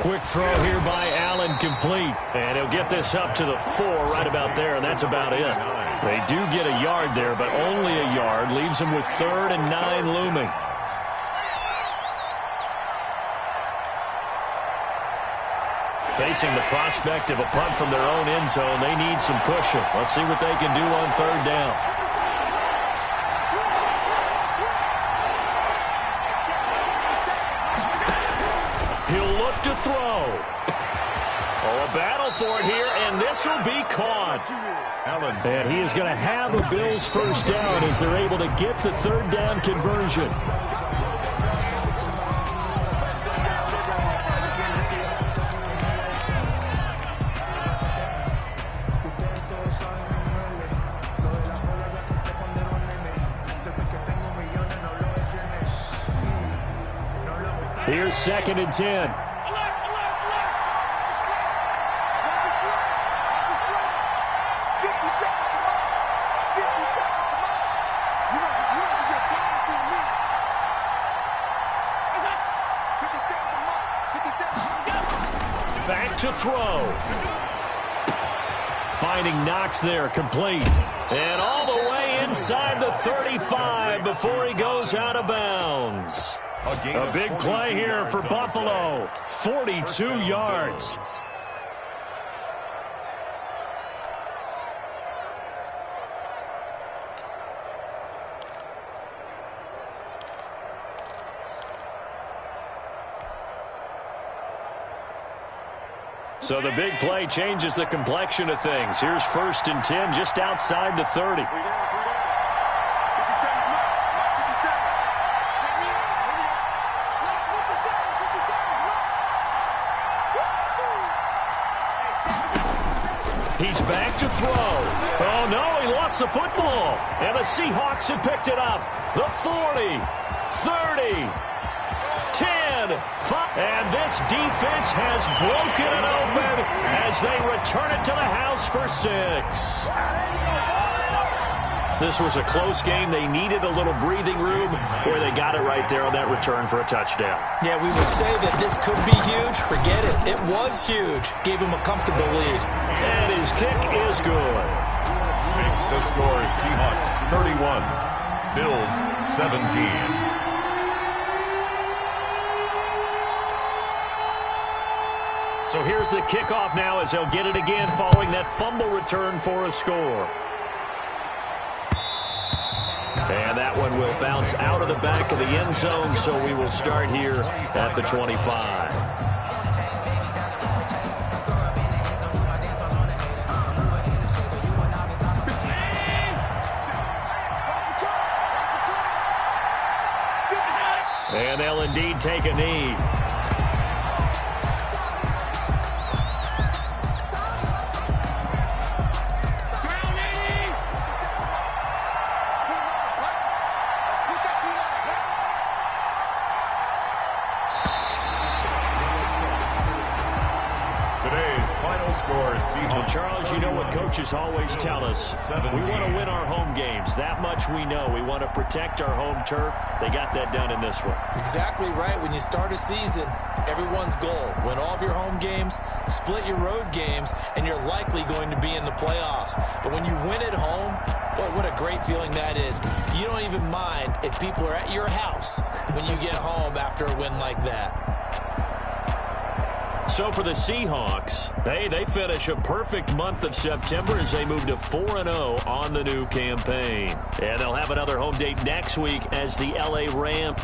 Speaker 10: Quick throw here by Allen, complete. And he'll get this up to the 4 right about there, and that's about it. They do get a yard there, but only a yard. Leaves them with 3rd and 9 looming. Facing the prospect of a punt from their own end zone, they need some pushing. Let's see what they can do on 3rd down. He'll look to throw. Oh, a battle for it here, and this will be caught. And he is going to have a Bills 1st down as they're able to get the 3rd down conversion. Here's 2nd and 10. Back to throw. Finding Knox there, complete. And all the way inside the 35 before he goes out of bounds. A big play here for Buffalo. 42 yards. So the big play changes the complexion of things. Here's 1st and 10 just outside the 30. He's back to throw. Oh, no, he lost the football. And the Seahawks have picked it up. The 40, 30, 10, 5. And this defense has broken it open as they return it to the house for 6. This was a close game. They needed a little breathing room, where they got it right there on that return for a touchdown.
Speaker 9: Yeah, we would say that this could be huge. Forget it. It was huge. Gave him a comfortable lead.
Speaker 10: And his kick is good.
Speaker 8: Makes the score Seahawks 31, Bills 17.
Speaker 10: So here's the kickoff now as they'll get it again following that fumble return for a score. And that one will bounce out of the back of the end zone, so we will start here at the 25. And they'll indeed take a knee.
Speaker 8: Today's final score, Seahawks.
Speaker 7: And Charles, you know what coaches always tell us. We want to win our home games. That much we know. We want to protect our home turf. They got that done in this one.
Speaker 9: Exactly right. When you start a season, everyone's goal, win all of your home games, split your road games, and you're likely going to be in the playoffs. But when you win at home, boy, what a great feeling that is. You don't even mind if people are at your house when you get home after a win like that.
Speaker 7: So for the Seahawks, they finish a perfect month of September as they move to 4-0 on the new campaign. And they'll have another home date next week as the LA Rams.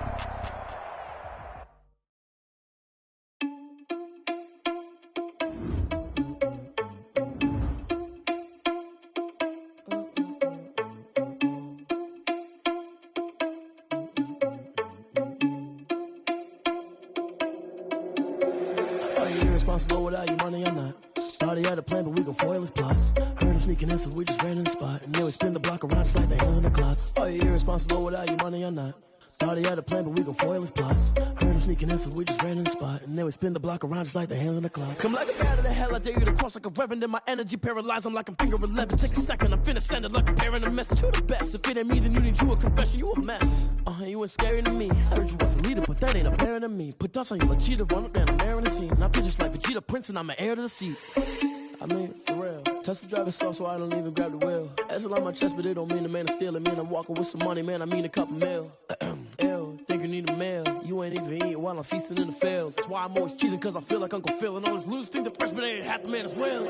Speaker 12: Irresponsible without your money or not. Thought he had a plan, but we gon' foil his plot. Heard him sneaking in, so we just ran in the spot. And then we spin the block around just like the hands on the clock. Are you irresponsible without your money or not? Thought he had a plan, but we gon' foil his plot. Heard him sneaking in, so we just ran in the spot. And then we spin the block around just like the hands on the clock. Come like a bat of the hell, I dare you to cross like a reverend. And my energy paralyzed, I'm like I'm finger 11. Take a second, I'm finna send it like a parent a message. You the best, if it ain't me, then you need you a confession. You a mess, you ain't scary to me. I heard you was a leader, but that ain't apparent to me. Put dust on you like cheetah, run up down the air in the scene. And I feel just like Vegeta Prince, and I'm an heir to the seat. I mean, for real. Touch the driver's soft, so I don't even grab the wheel. That's on my chest, but it don't mean the man is stealing. Mean I'm walking with some money, man, I mean a couple mil. Ew, think you need a meal. You ain't even eating while I'm feasting in the field. That's why I'm always cheesing, cause I feel like Uncle Phil. And all this lose think the freshman ain't half the man as well.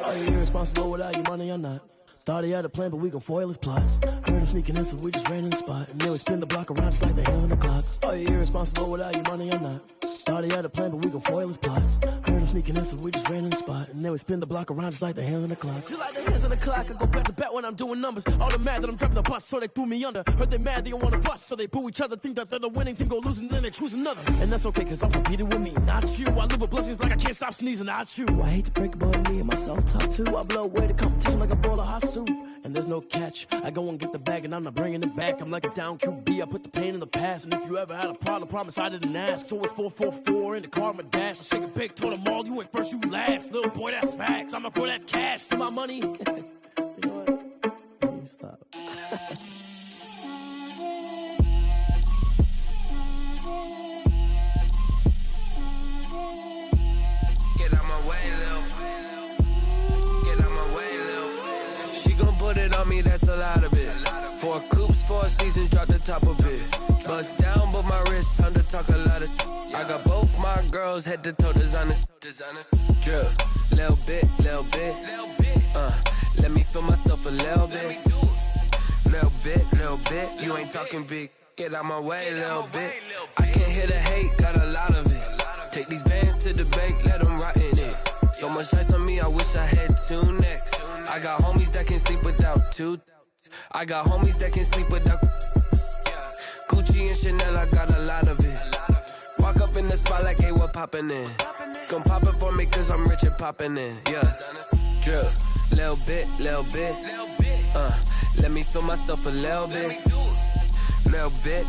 Speaker 12: Are you irresponsible without your money or not? Thought he had a plan, but we gon' foil his plot. Heard him sneaking in, so we just ran in the spot. And then we spin the block around just like the hands on the clock. Are you irresponsible without your money or not? Thought he had a plan, but we gon' foil his plot. Heard him sneaking in, so we just ran in the spot. And then we spin the block around just like the hands on the clock. Just like the hands on the clock, I go back to back when I'm doing numbers. All the mad that I'm driving the bus, so they threw me under. Heard they mad, they don't wanna bust, so they boo each other. Think that they're the winning team, go losing, then they choose another. And that's okay, cause I'm competing with me, not you. I live with blessings like I can't stop sneezing, not you. I hate to break it, but me and myself top two. I blow away the competition like a bowl of hot soup. And there's no catch. I go and get the bag and I'm not bringing it back. I'm like a down QB, I put the pain in the past. And if you ever had a problem, promise I didn't ask. So it's 4-4-4 in the car, my dash. I shake a big, told them all, you went first, you last. Little boy, that's facts. I'ma throw that cash to my money. You know what? Let me stop.
Speaker 1: Get out my way, Lil. Get out my way, Lil. She gon' put it on me, that's a lot of it. 4 coops, 4 seasons, drop the top of it. Bust down, but my wrist, time to talk a lot of. I got both my girls head to toe designer. Drip, little bit. Let me feel myself a little bit. Little bit. You ain't talking big. Get out my way, little bit. I can't hear the hate, got a lot of it. Take these bands to the bank, let them rot in it. So much ice on me, I wish I had 2 necks. I got homies that can sleep without 2. I got homies that can sleep without Gucci and Chanel, I got a lot of it. Walk up in the spot like, hey, what poppin' in? Gon' pop it for me cause I'm rich and poppin' in, yeah. Drip, little bit. Let me feel myself a little bit. Little bit.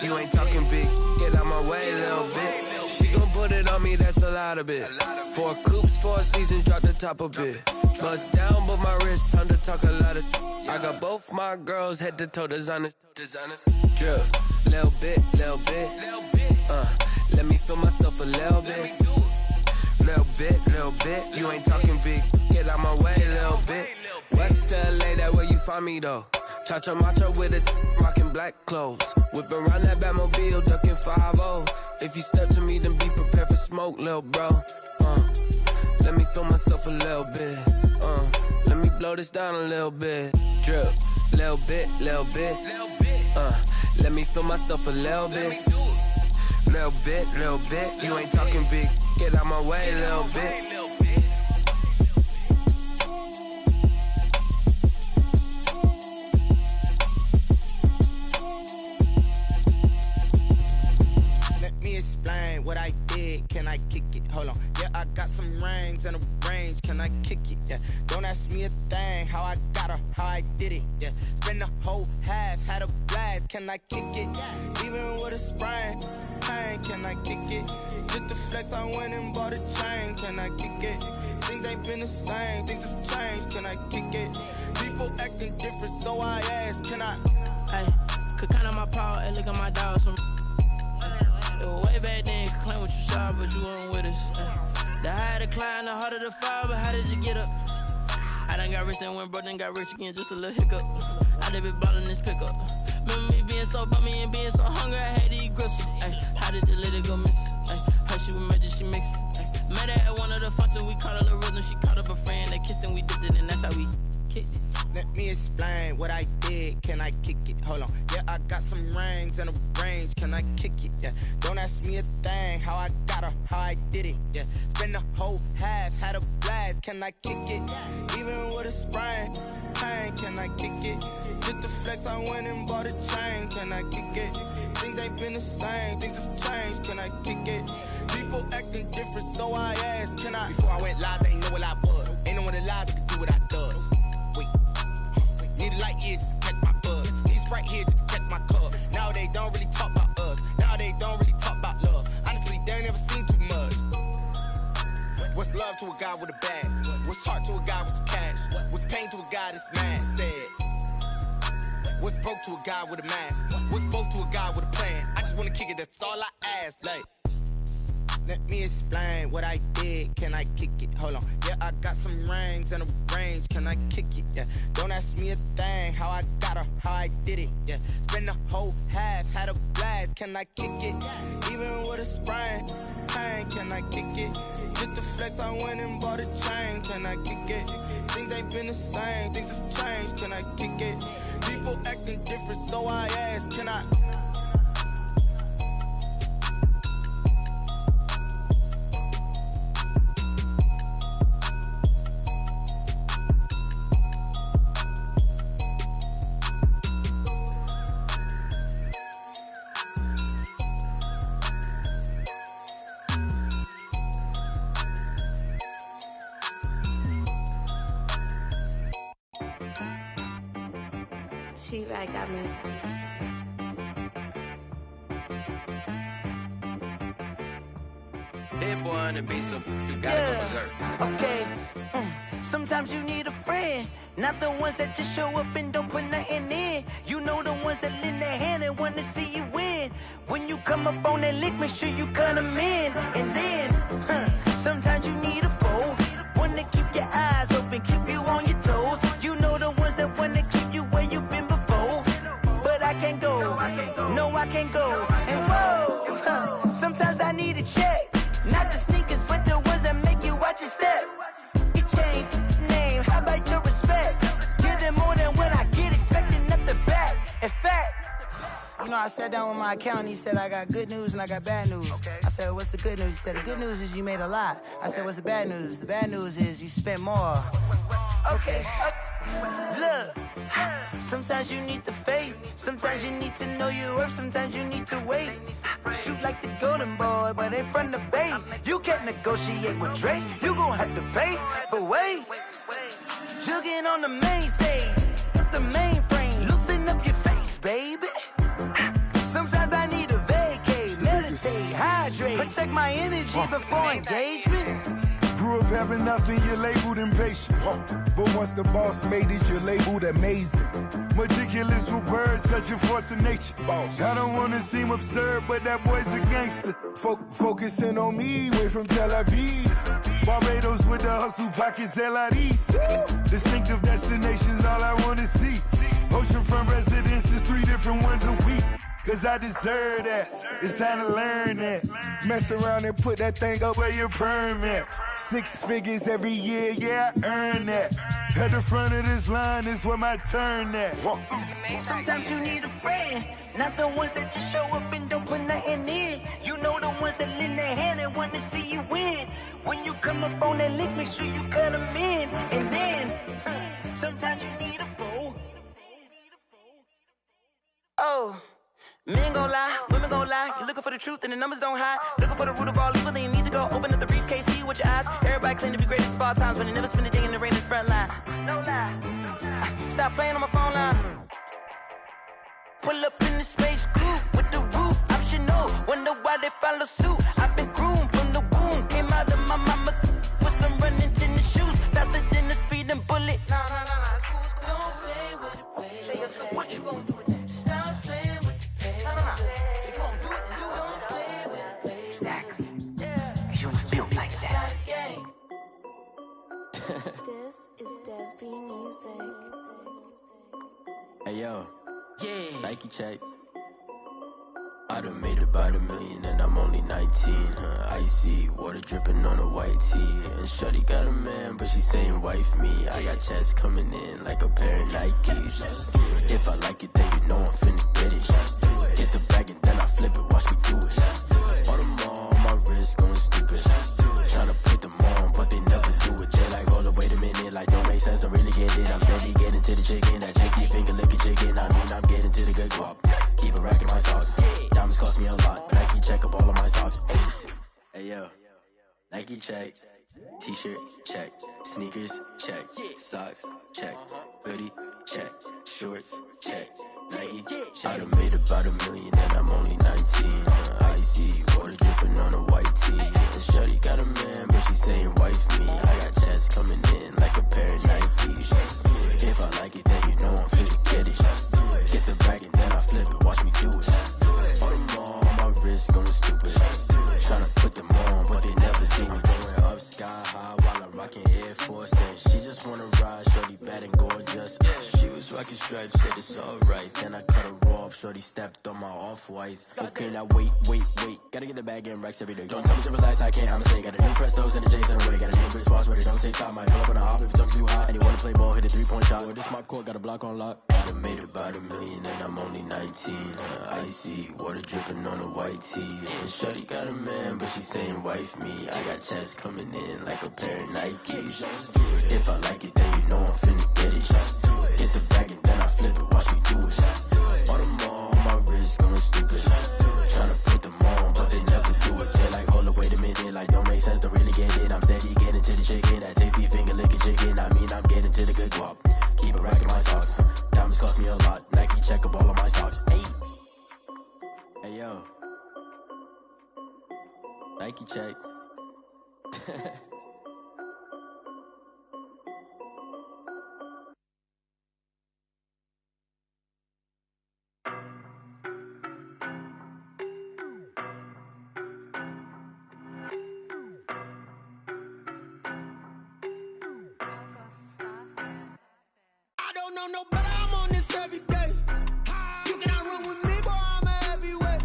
Speaker 1: You ain't talking big. Get out my way, little bit. She gon' put it on me, that's a lot of it. 4 coops, 4 seasons, drop the top a bit. Bust down, but my wrist, time to talk a lot of. I got both my girls head to toe designer. Drip, little bit. Let me feel myself a little bit. Little bit. You ain't talking big. Get out my way, little bit. West LA, that where you find me though. Cha-cha macha with a rockin' black clothes. Whippin' around that Batmobile, duckin' 5-0. If you step to me, then be prepared for smoke, lil' bro. Let me feel myself a little bit. Let me blow this down a little bit. Drip, little bit. Let me feel myself a little bit. Little bit. You ain't talking big. Get out my way, little bit.
Speaker 13: Explain what I did, can I kick it? Hold on, yeah, I got some rings and a range, can I kick it? Yeah, don't ask me a thing, how I got her, how I did it. Yeah, spend the whole half, had a blast, can I kick it? Even with a sprain, pain, can I kick it? Just the flex, I went and bought a chain, can I kick it? Things ain't been the same, things have changed, can I kick it? People acting different, so I ask, can I?
Speaker 14: Hey, could count on my power, and look at my dogs from it was way back then, could claim what you saw, but you weren't with us. The higher the climb, the harder the fall, but how did you get up? I done got rich and went broke, then got rich again, just a little hiccup. I done been ballin' this pickup. Remember me being so bummy and being so hungry, I had to eat gristle. Ay, how did the lady go miss? Ay, her she was magic, she mixed. Met her at one of the functions, we caught a little rhythm. She caught up a friend, they kissed and we dipped it, and that's how we kicked it.
Speaker 13: Let me explain what I did, can I kick it? Hold on, yeah, I got some rings and a range, can I kick it? Yeah, don't ask me a thing, how I got her, how I did it. Yeah, spend the whole half, had a blast, can I kick it? Even with a sprain, pain, can I kick it? Just the flex, I went and bought a chain, can I kick it? Things ain't been the same, things have changed, can I kick it? People acting different, so I asked, can I? Before I went live, they ain't know what I was. Ain't no one alive that could do what I does. Wait, need a light here just to catch my buzz. Need Sprite here just to catch my cup. Now they don't really talk about us. Now they don't really talk about love. Honestly, they ain't never seen too much. What's love to a guy with a bag? What's heart to a guy with some cash? What's pain to a guy that's mad? Said. What's broke to a guy with a mask? What's both to a guy with a plan? I just wanna kick it, that's all I ask. Like, let me explain what I did, can I kick it? Hold on, yeah, I got some rings and a range, can I kick it? Yeah, don't ask me a thing, how I got her, how I did it. Yeah, spend the whole half, had a blast, can I kick it? Even with a sprain, pain, can I kick it? Just the flex, I went and bought a chain, can I kick it? Things ain't been the same, things have changed, can I kick it? People acting different, so I ask, can I?
Speaker 2: She-Rag got me.
Speaker 3: That boy on the beat, so you gotta go berserk.
Speaker 4: Okay. Sometimes you need a friend, not the ones that just show up and don't put nothing in. You know the ones that lend their hand and want to see you win. When you come up on that lick, make sure you cut them in. And then, sometimes you need a foe, one to keep your eyes open, keep you on your toes. You know the ones that want to keep you where you've been before. But I can't go, no I can't go. And whoa, sometimes I need a check, not the sneakers, but the ones that make you watch your step. You change name, how about your respect? Give them more than what I get, expecting nothing back. In fact, you know, I sat down with my accountant, he said, I got good news and I got bad news. Okay. I said, what's the good news? He said, the good news is you made a lot. I said, what's the bad news? The bad news is you spent more. Okay. Look, sometimes you need the faith, sometimes you need to know your worth, sometimes you need to wait. Shoot like the golden boy, but ain't from the bay. You can't negotiate with Drake, you gon' have to pay. But wait, jugging on the main stage, the mainframe, loosen up your face, baby. Sometimes I need a vacate, meditate, hydrate, protect my energy before engagement.
Speaker 5: Grew up having nothing, you're labeled impatient. But once the boss made it, you're labeled amazing. Meticulous with words, such a force of nature. I don't wanna seem absurd, but that boy's a gangster. Focusing on me, way from Tel Aviv. Barbados with the hustle pockets, LIDs. Distinctive destinations, all I wanna see. Oceanfront residences, 3 different ones a week. Cause I deserve that, it's time to learn that. Mess around and put that thing up where your permit. 6 figures every year, yeah, I earn that. At the front of this line is where my turn at.
Speaker 4: Sometimes you need a friend, not the ones that just show up and don't put nothing in. You know the ones that lend their hand and want to see you win. When you come up on that lick, make sure you cut them in. And then, sometimes you need a foe. Oh. Men gon' lie, women gon' lie. You're looking for the truth and the numbers don't hide. Looking for the root of all evil, then you need to go open up the briefcase, see with your eyes. Everybody claim to be greatest of all times, but they never spend a day in the rain in the front line. No lie. Stop playing on my phone line. Pull up in the space coupe with the roof optional. Wonder why they follow suit. I've been groomed from the womb. Came out of my mama with some running tennis shoes.
Speaker 2: This is Dev B Music.
Speaker 6: Hey yo, yeah. Nike check. I done made about $1 million and I'm only 19, Icy, water dripping on a white tee. And shorty got a man, but she saying wife me. I got checks coming in like a pair of Nikes. If I like it, then you know I'm finna get it. Get the bag and then I flip it, watch me do it. All them on my wrist going stupid. Tryna put them on, but they never do it. They like, hold up, wait a minute, like don't make sense, don't really get it. I'm steady getting to the chicken, that tasty finger licking chicken. I mean, I'm getting to the good guap. Keep a rack in my sauce. Diamonds cost me a lot. Nike check up all of my stocks. Hey yo, Nike check. T-shirt check. Sneakers check. Socks check. Hoodie check. Shorts check. Nike check. I done made about $1 million and I'm only 19. Icy, water dripping on a white tee. And shorty got a man, but she saying wife me. I got checks coming in like a pair of Nikes. If I like it, then you know I'm finna get it. Get the bag and then I flip it, watch me do it. All them on my wrist going stupid. Tryna put them on, but they never do it. Going up sky high while I'm rocking Air Force. And she just wanna ride, shorty bad and gorgeous. She was rocking stripes, said it's alright. Then I cut her off, shorty stepped on my off-whites. Okay, now wait. Gotta get the bag and racks every day. Don't tell me to relax, I can't, I'ma say. Got a new Prestos and a Jason away. Got a new Chris Foss, but it don't take time. Might pull up on a hop if it talks too hot. And you wanna play ball, hit a 3-point shot. Well, this my court, got a block on lock. I done made about $1 million and I'm only 19. Icy, water dripping on a white tee. And shorty got a man, but she saying wife me. I got checks coming in like a pair of Nikes. If I like it, then you know I'm finna get it. Get the bag and then I flip it, watch me do it. All them on my wrist going stupid. Tryna put them on, but they never do it. They like, hold up, wait a minute, like don't make sense, don't really get it. I'm steady getting to the chicken, that tasty finger licking chicken. I mean, I'm getting to the good guap. Keep a rack in my socks. Diamonds cost me a lot. Nike check up all of my stocks. Hey yo, Nike check.
Speaker 13: I don't know no better, I'm on this every day. You cannot run with me, boy, I'm a heavyweight.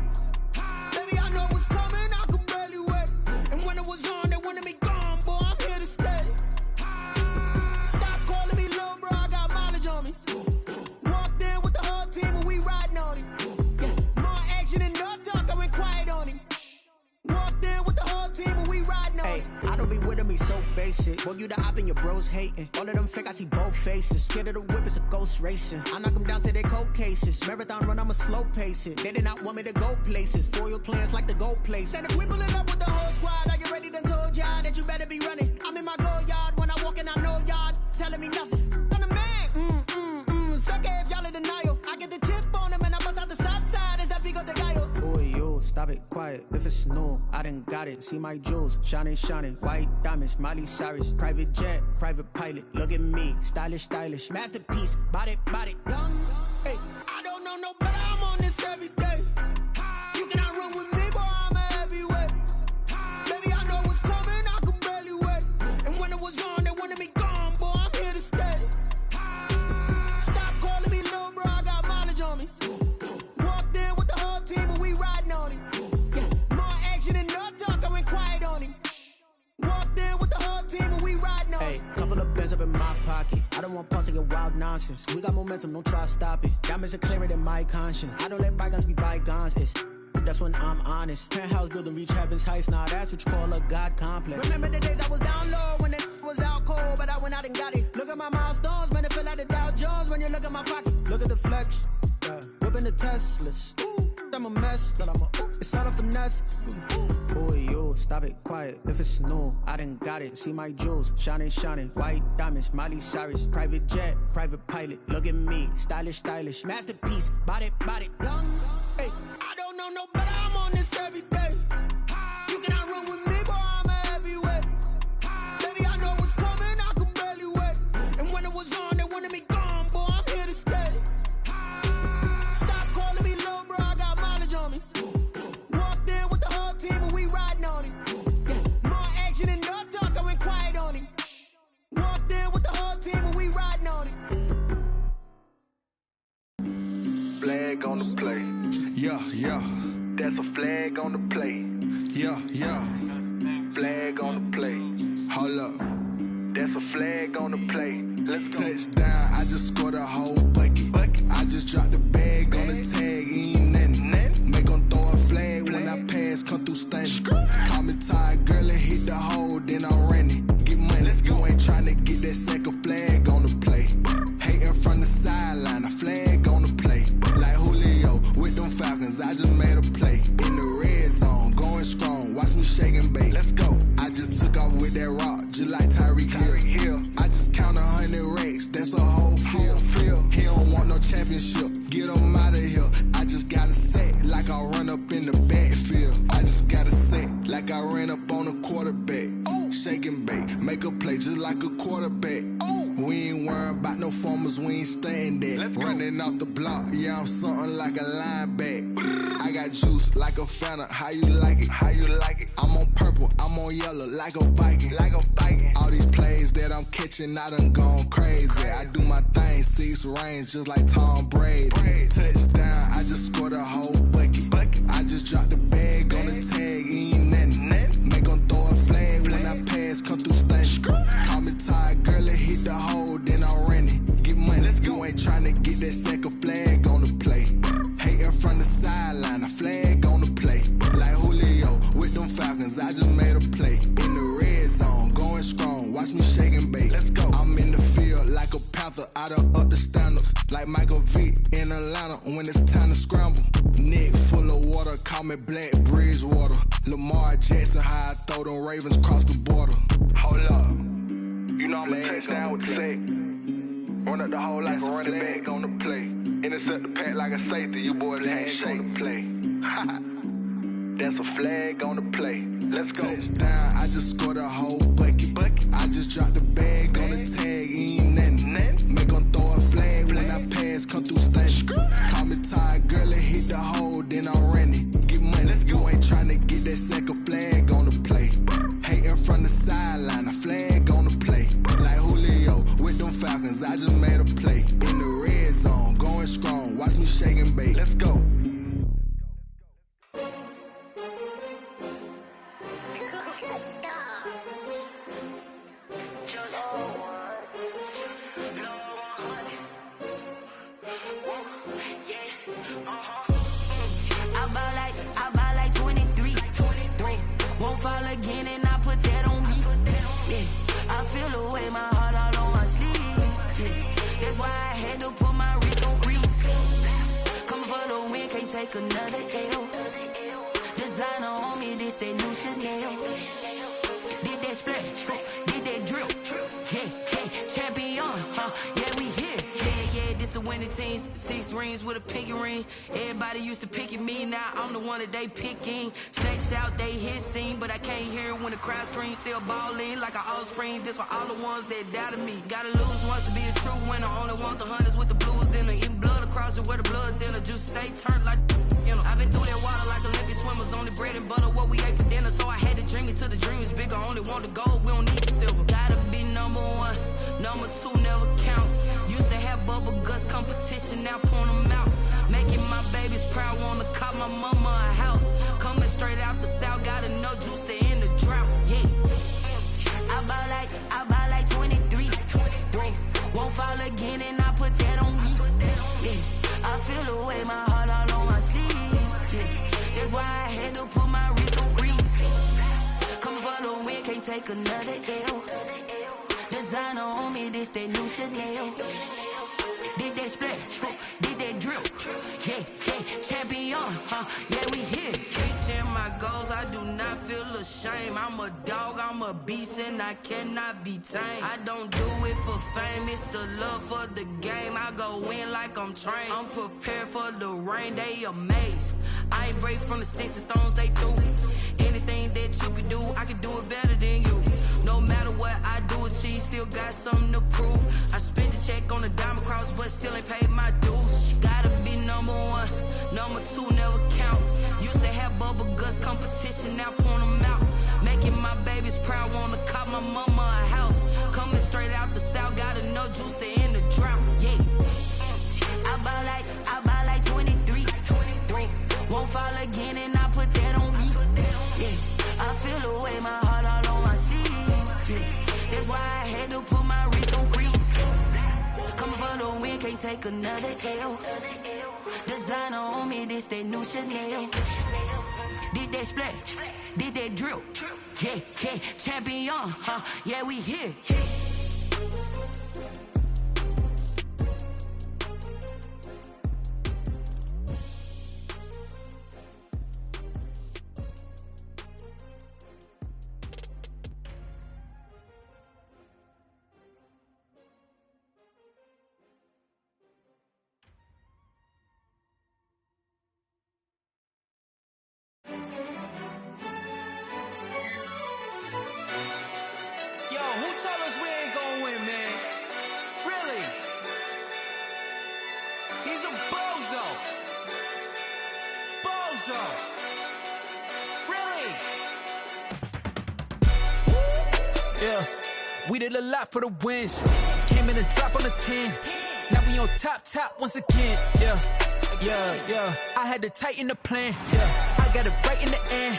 Speaker 13: Baby, I know what's coming, I could barely wait. And when it was on, they wanted me gone, boy, I'm here to stay. Stop calling me little bro, I got mileage on me. Walked in with the whole team and we riding on him. More action and no talk, I went quiet on him. Walked in with the whole team and we riding on him.
Speaker 15: I don't be with him, he's so basic. Boy, you the op and your bros hating. All of them fake, I see both faces. Scared of the whip, it's a ghost racing. I knock them down to their cold cases. Marathon run, I'ma slow pace it. They did not want me to go places. Foil plans like the go place. And if we pulling up with the whole squad, I get ready to told y'all that you better be running. I'm in my go yard when I walk in, I know y'all telling me nothing. I'm the man, suck it if y'all in denial. I get the chip on them and I bust out the south side. Is that Vigo de Gallo? Boy, yo, stop it, quiet. If it's new, I done got it. See my jewels, shining, white diamonds, Miley Cyrus, private jet, private pilot. Look at me, stylish, masterpiece, body, young. Hey, I don't know no better, I'm on this every day. You cannot run with me, boy, I'm a heavyweight. Baby, I know what's coming, I could barely wait. And when it was on, they wanted me gone, boy, I'm here to stay. Stop calling me little bro, I got mileage on me. Walked in with the whole team and we riding on him. More action and no talk, I went quiet on him. Walked in with the whole team and we riding on him. Hey, couple of bands up in my pocket. I don't want pulse to get wild nonsense. We got momentum, don't try to stop it. Diamonds are clearer than my conscience. I don't let bygones be bygones. It's that's when I'm honest. Penthouse building reach heaven's heights. Now that's what you call a God complex. Remember the days I was down low when it was out cold, but I went out and got it. Look at my milestones, man, it feel like the Dow Jones when you look at my pocket. Look at the flex, whipping the Teslas. I'm a mess, but it's all a finesse. Boy, yo, stop it, quiet. If it's new, I done got it. See my jewels, shining, white diamonds, Miley Cyrus, private jet, private pilot. Look at me, stylish, masterpiece, body, young. Hey, I don't know no better, I'm on this every day. You cannot run with me, boy, I'm a heavyweight. Baby, I know what's coming, I could barely wait. And when it was on, they wanted me gone, boy, I'm here to stay. Stop calling me little bro, I got mileage on me. Walked in with the whole team and we riding on him. More action and no talk, I went quiet on him. Walked
Speaker 16: on the plate. Yeah, yeah. Flag on the plate. Hold up. That's a flag on the plate. Let's go. Touchdown, I just scored a whole bucket. I just dropped the bag on the tag, ain't nothing. Make them throw a flag when I pass, come through stunning. Call me tired, girl, and hit the hole, then I'm running. Get money, you ain't trying to get that second flag on the play. Hating from the sideline, a flag on the play. Like Julio with them Falcons, I just made a play. In the red zone, going strong, watch me shake and bake. Let's go. I just took off with that rock, just like Tyreek Hill. I just count 100 racks, that's a whole field. He don't want no championship, get him out of here. I just got a set, like I run up in the backfield. I just got a set, like I ran up on a quarterback. Shake and bake, make a play just like a quarterback. We ain't worrying about no formers, we ain't staying there. Running off the block, yeah, I'm something like a linebacker. I got juice like a Fanta, how you like it? How you like it? I'm on purple, I'm on yellow, like a Viking. Like a Viking. All these plays that I'm catching, I done gone crazy. I do my thing, 6 range, just like Tom Brady. Touchdown, I just scored a whole bucket. I just dropped the bag on the tag, ain't nothing. Make them throw a flag when I pass, come through stunning. Call me tired, girl, and hit the hole, then I'm running. Get money, you ain't trying to get that second flag on the play. Hating from the sideline, a flag on the play. Like Julio with them Falcons, I just made a play. In the red zone, going strong, watch me shake and bake. Let's go. I'm in the field like a panther, I done up the standards. Like Michael Vick in Atlanta when it's time to scramble. Neck full of water, call me Black Bridgewater. Lamar Jackson, how I throw them Ravens across the border. Hold up. You know I'm a touchdown with the sack. Run up the hole like a running back on the play. Intercept the pack like a safety, you boys can't shake the play. That's a flag on the play. Let's go. Touchdown, I just scored a whole bucket. I just dropped the bag on the tag, ain't nothing. Make them throw a flag when I pass, come through stunning. Call me tired, girl, and hit the hole, then I'm running. Get money, you ain't trying to get that second flag on the play. Hating from the sideline, a flag on the play. Like Julio with them Falcons, I just made a play. In the red zone, going strong, watch me shake and bake. Let's go.
Speaker 4: I buy like 23. Won't fall again and I put that on me. Yeah, I feel the way, my heart all on my sleeve. Yeah, that's why I had to put my wrist on freeze. Coming for the win, can't take another L. Designer on me, this that new Chanel. Did that splash, did that drill. Yeah, champion, yeah, we here. Yeah, this the winning teams. 6 rings with a pinky ring. Everybody used to pick at me, now I'm the one that they picking. Snakes out, they hit scene, but I can't hear it when the crowd screams. Still ballin' like an offspring. This for all the ones that doubted me. Gotta lose once to be a true winner. Only want the hunters with the blues in it. Eating blood across it where the blood thinner. Juice stay turned like, you know. I've been through that water like Olympic swimmers. Only bread and butter, what we ate for dinner. So I had to dream it till the dream is bigger. Only want the gold, we don't need the silver. Gotta be number 1, number 2 never count. Used to have bubble guts competition, now point them out. Making my babies proud, wanna call my mama a house. Coming straight out the south, got enough juice to end the drought. Yeah, I buy like 23. Won't fall again and I put that on me. Yeah, I feel the way, my heart all on my sleeve. Yeah, that's why I had to put my wrist on freeze. Coming for the win, can't take another L. Designer on me, this that new Chanel. Did that splash, did that drill. Yeah, champion, yeah, we here. Reaching my goals, I do not feel ashamed. I'm a dog, I'm a beast, and I cannot be tamed. I don't do it for fame, it's the love for the game. I go in like I'm trained. I'm prepared for the rain, they amazed. I ain't break from the sticks and stones they threw. Anything that you can do, I can do it better than you. No matter what I do, achieve, still got something to prove. I spent the check on the diamond cross, but still ain't paid my dues. Gotta be number 1, number 2 never count. Used to have bubble guts competition, now point them out. Making my babies proud, wanna call my mama a house. Coming straight out the south, got enough juice to end the drought. Yeah, I buy like 23. Won't fall again and I put that on me.
Speaker 17: can't take another L. Designer on me, this that new Chanel. Did that splash, did that drill. Yeah, yeah, champion, yeah, we here.
Speaker 18: We did a lot for the wins. Came in a drop on the 10. Now we on top once again. Yeah. I had to tighten the plan. Yeah. I got it right in the end.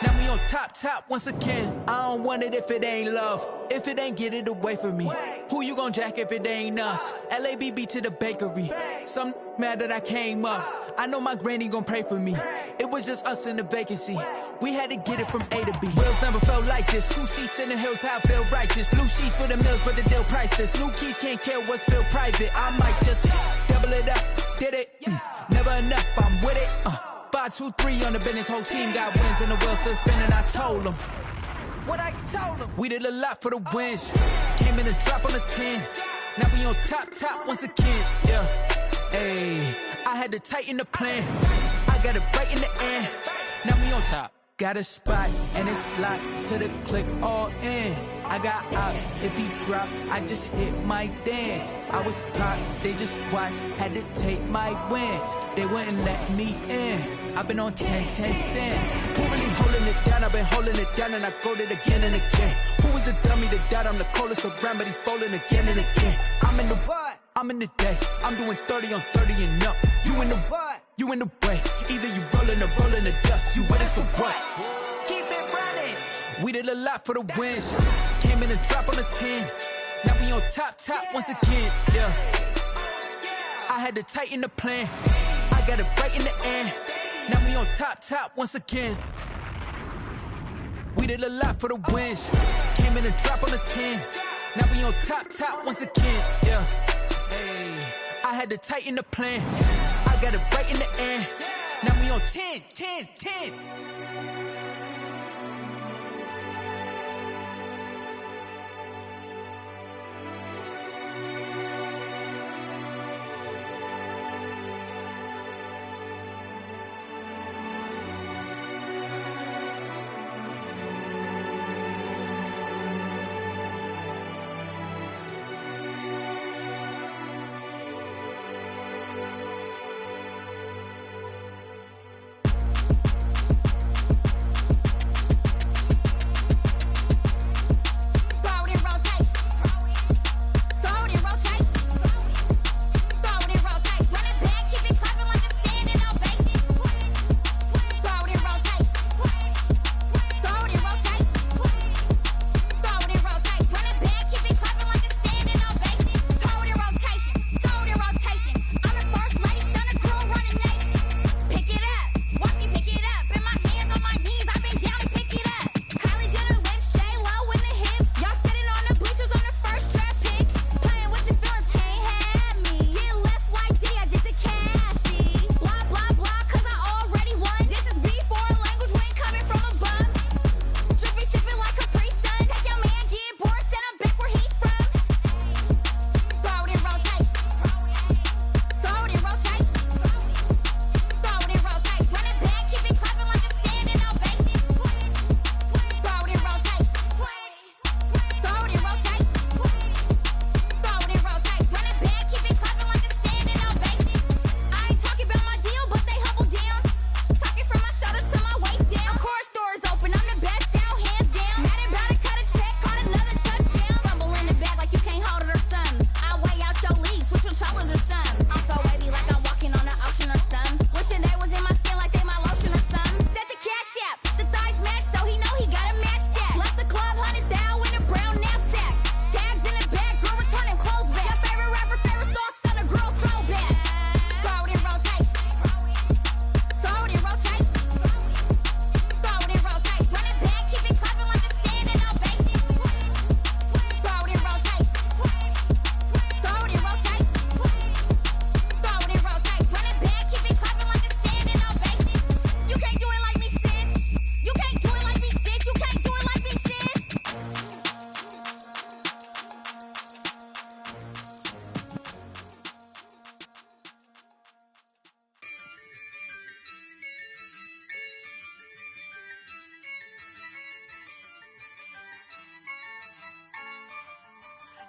Speaker 18: Now we on top once again. I don't want it if it ain't love. If it ain't, get it away from me. Who you gon' jack if it ain't us? LABB to the bakery. Some mad that I came up. I know my granny gon' pray for me. It was just us in the vacancy. We had to get it from A to B. Wheels never felt like this. 2 seats in the hills, how I feel righteous. Blue sheets for the mills, but the deal priceless. New keys can't care what's built private. I might just double it up. Did it? Never enough, I'm with it. 5, 2, 3 on the business. Whole team got wins and the wheels still spinning. I told them what I told them. We did a lot for the wins. Came in a drop on the 10. Now we on top once again. Yeah. Ayy, I had to tighten the plan. I got it right in the end. Now we on top. Got a spot and it's locked to the click all in. I got ops, if he drop, I just hit my dance. I was pop, they just watched, had to take my wins. They wouldn't let me in. I've been on 10 cents. Who really holding it down? I've been holding it down and I go it again and again. Who was the dummy that doubt I'm the coldest around, but he folding again and again. I'm in the what? I'm in the day. I'm doing 30 on 30 and up. You in the what? You in the way. Either you rolling or rolling the dust. You with us or what? Keep it running. We did a lot for the wins. Came in a drop on the 10. Now we on top once again. Yeah. I had to tighten the plan. I got it right in the end. Now we on top once again. We did a lot for the wins. Came in a drop on the 10. Now we on top once again. Yeah. Hey, I had to tighten the plan. I got it right in the end. Now we on 10.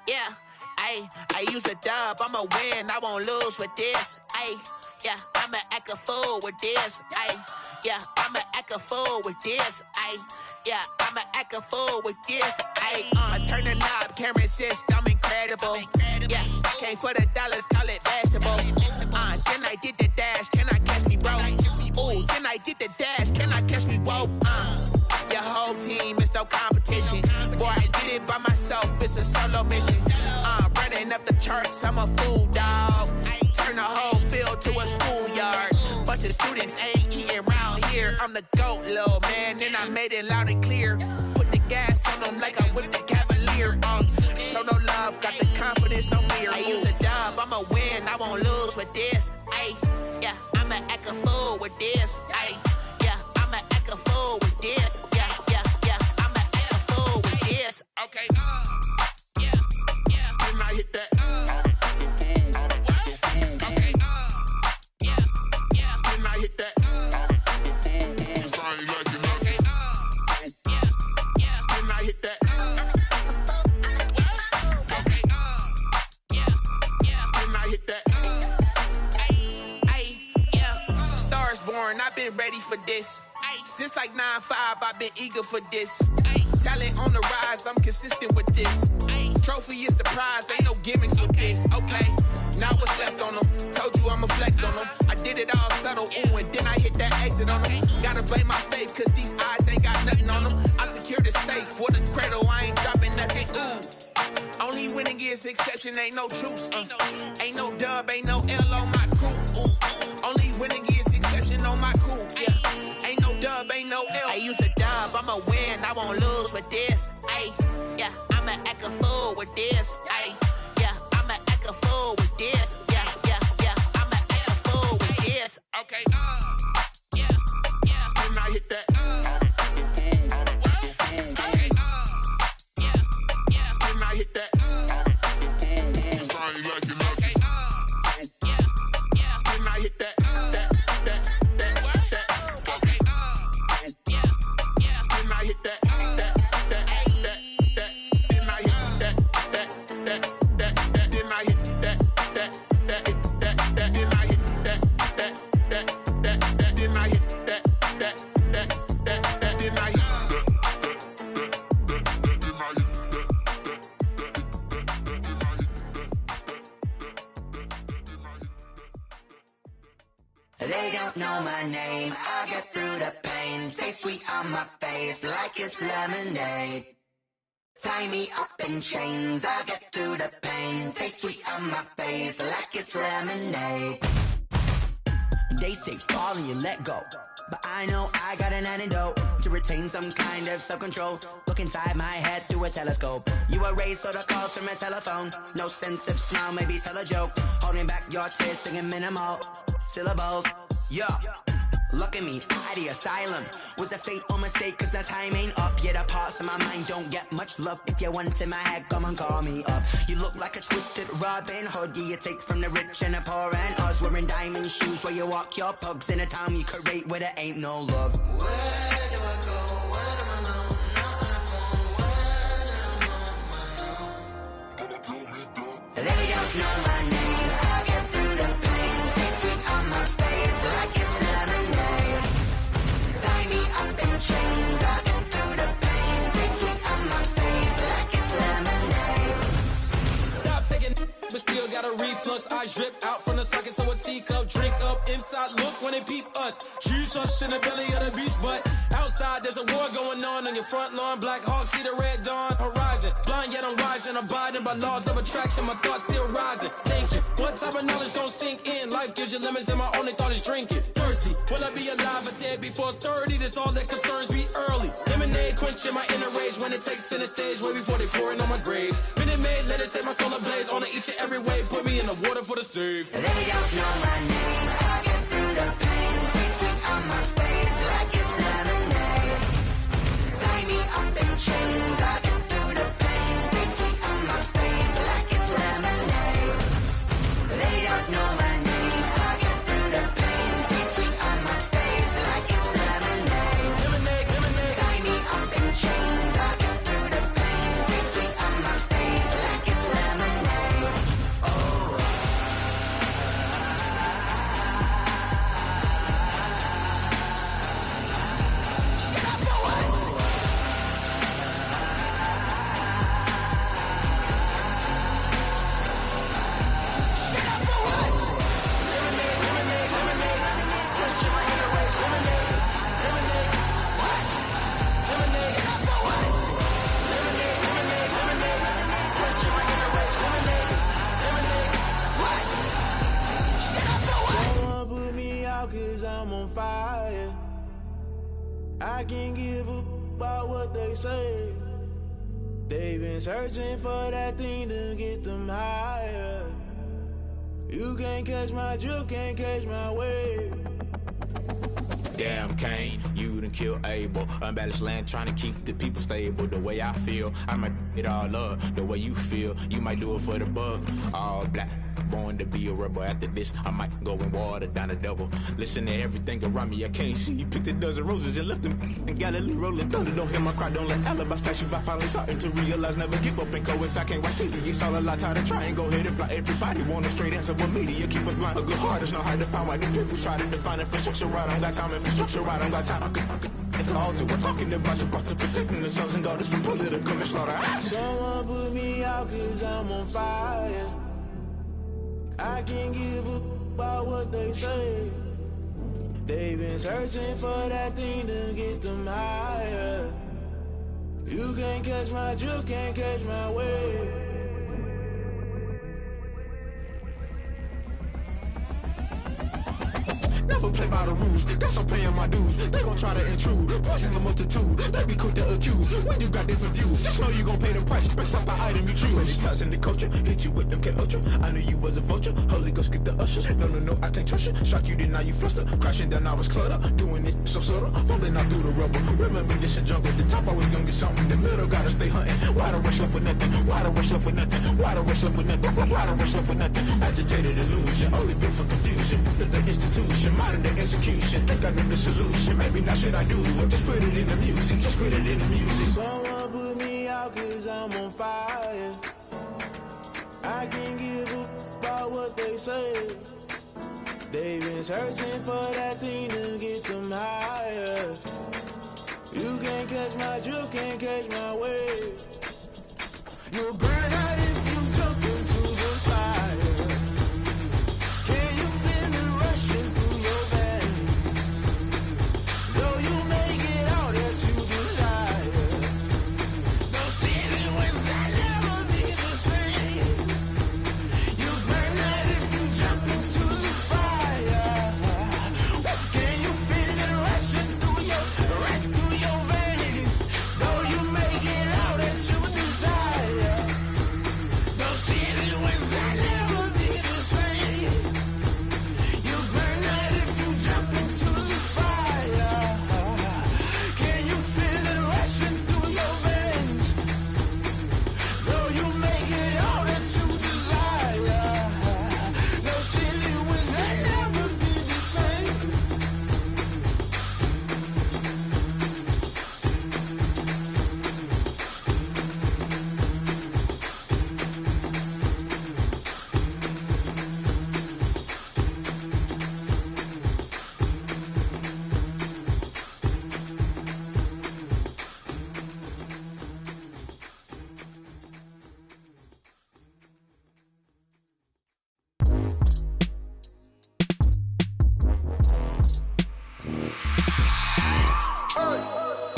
Speaker 13: Yeah, I use a dub, I'ma win, I won't lose with this. Yeah, I'ma act a fool with this. Yeah, I'ma act a fool with this. Yeah, I'ma act a fool with this. I turn the knob, can't resist, I'm incredible. Yeah, came for the dollars, call it vegetable. Then I did the dash, can I catch me, bro? Ooh, then I did the dash, can I catch me, whoa? Your whole team is no competition. Boy, I did it by myself, it's a solo mission. Running up the charts, I'm a fool, dog. Turn the whole field to a schoolyard. Bunch of students ain't eating round here. I'm the GOAT, little man, and I made it loud and clear. Put the gas on them like I'm with the Cavalier. Show no love, got the confidence, no fear. I use a dub, I'ma win, I won't lose with this. Yeah, I'ma act a fool with this. Yeah, I'ma act a fool with this. Yeah, I'ma act a fool with this. Okay, yeah, then I hit that. I've been ready for this. Since like 9-5, I've been eager for this. Talent on the rise, I'm consistent with this. Trophy is the prize, ain't no gimmicks with this. Okay, now what's left on them? Told you I'ma flex on them. I did it all subtle, ooh, and then I hit that exit on them. Gotta blame my faith, cause these odds ain't got nothing on them. I secured the safe for the cradle, I ain't dropping nothing, ooh. Only winning is exception, ain't no truce. Ain't no dub, ain't no L on my crew. Ooh. Only winning is exception on my crew. Yeah. Ain't no dub, ain't no L. I use a dub, I'ma win, I won't lose with this. Yeah, I'ma act a fool with this. Yeah, I'ma act a fool with this. Yeah, I'ma act a fool with this. Okay, yeah, then I hit that. Okay, yeah, then I hit that.
Speaker 17: They don't know my name, I get through the pain. Taste sweet on my face like it's lemonade. Tie me up in chains, I get through the pain. Taste sweet on my face like it's lemonade. They say fall and you let go, but I know I got an antidote to retain some kind of self-control. Look inside my head through a telescope. You erase all the calls from a telephone. No sense of smile, maybe tell a joke. Holding back your tears, singing minimal syllables. Yeah, look at me, out the asylum. Was a fate or mistake, cause the time ain't up. Yet the parts of my mind don't get much love. If you want in my head, come and call me up. You look like a twisted Robin Hood. You take from the rich and the poor and us. Wearing diamond shoes where you walk your pugs. In a town you create where there ain't no love. Where do I go? Where do I know? Not on the phone, when I'm on my own. They don't know my name, I get through the pain. Taste it on my face like it's lemonade. Tie me up in chains, I get through the pain. Taste it on my face like it's lemonade.
Speaker 19: Stop taking but still got a reflux. I drip out from the socket to a teacup. Drink up inside, look when they peep us. Use us in the belly of the beach, but outside there's a war going on your front lawn. Black Hawks see the red dawn horizon. Blind yet I'm rising, abiding by laws of attraction. My thoughts still rising. Thank you. What type of knowledge don't sink in? Life gives you lemons and my only thought is drinking. Thirsty, will I be alive or dead before 30? That's all that concerns me early. Lemonade quenching my inner rage when it takes center stage way before they pour it on my grave. Minute Maid, let it set my soul ablaze on each and every way. Put me in the water for the save.
Speaker 17: They don't know my name, I get through the pain. Taste it on my face like it's lemonade. Tie me up in chains, I get through the pain. Taste it on my face like it's lemonade. They don't know my name, I get through the pain. Taste it on my face like it's lemonade. Tie me up in chains, I get through the pain. Taste it on my face like it's lemonade.
Speaker 20: I can't give a about what they say. They've been searching for that thing to get them higher. You can't catch my drift, can't catch my wave.
Speaker 21: Damn, Kane, you done killed Abel. Unbalanced land, trying to keep the people stable. The way I feel, I might it all up. The way you feel, you might do it for the buck. All black, born to be a rebel. After this, I might go and water down the devil. Listen to everything around me, I can't see. You picked a dozen roses and left them in Galilee rolling thunder. Don't hear my cry, don't let alibis pass you. I finally starting to realize, never give up and coexist. I can't watch TV, it's all a lot, tired of trying. Go ahead and fly. Everybody want a straight answer, but media keep us blind. A good heart is not hard to find. Why the people try to define infrastructure right? I don't got time, infrastructure right, I don't got time. I could it's all to we're talking about you, about to protecting the sons and daughters from political and slaughter.
Speaker 20: Someone put me out cause I'm on fire. I can't give a about what they say. They've been searching for that thing to get them higher. You can't catch my drift, can't catch my wave.
Speaker 21: Never play by the rules, guess I'm paying my dues. They gon' try to intrude, poison the multitude. They be quick to accuse, when you got different views. Just know you gon' pay the price, based off the item you choose. Many times in the culture, hit you with MK Ultra. I knew you was a vulture, Holy Ghost get the ushers. No, I can't trust you. Shock you, then now you fluster. Crashing down, I was cluttered. Doing this so subtle, fumbling out through the rubble. Remember this in jungle, the top always gonna get something. The middle gotta stay hunting. Why the rush left with nothing? Why the rush left with nothing? Why the rush left with nothing? Why the rush left with nothing? Agitated illusion, only built for confusion. The institution, modern day execution. Think I know the solution. Maybe not shit I do. Just put it in the music. Just put it in the music.
Speaker 20: Someone put me out cause I'm on fire. I can't give a about what they say. They've been searching for that thing to get them higher. You can't catch my drift, can't catch my wave. You'll burn out if you jump into the fire. Can you feel it rushing through your veins? Though you make it out that you desire. No ceiling wins that never be the same. You burn out if you jump into the fire. Can you feel it rushing through your veins? Though you make it out that you desire. No ceiling wins that never be the same. You burn out if you jump into the fire. Can you feel it rushing through your veins? Though you make it all that you desire. No ceiling wins that never be the same.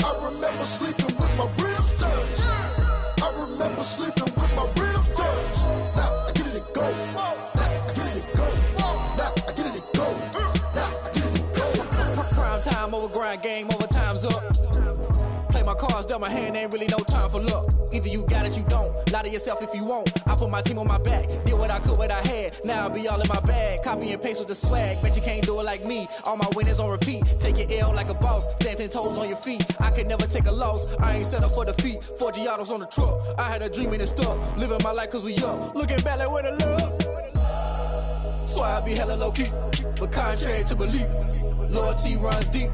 Speaker 22: I remember sleeping with my ribs touched. I remember sleeping with my ribs touched. Now I get it and go. Now I get it and go. Now I get it and go. Now I get it and go.
Speaker 23: Prime time over grind game, over time's up. Play my cards, dealt my hand, ain't really no time for luck. Either you got it, you don't. Lie to yourself if you won't. I put my team on my back, did what I could, what I had. Now I'll be all in my bag, copy and paste with the swag. Bet you can't do it like me. All my winners on repeat. Take your L like a boss, stand 10 toes on your feet. I can never take a loss. I ain't set up for defeat. 4 Giottos on the truck. I had a dream and it stuck. Living my life cause we up. Looking back like where the love. So I be hella low key, but contrary to belief, loyalty runs deep.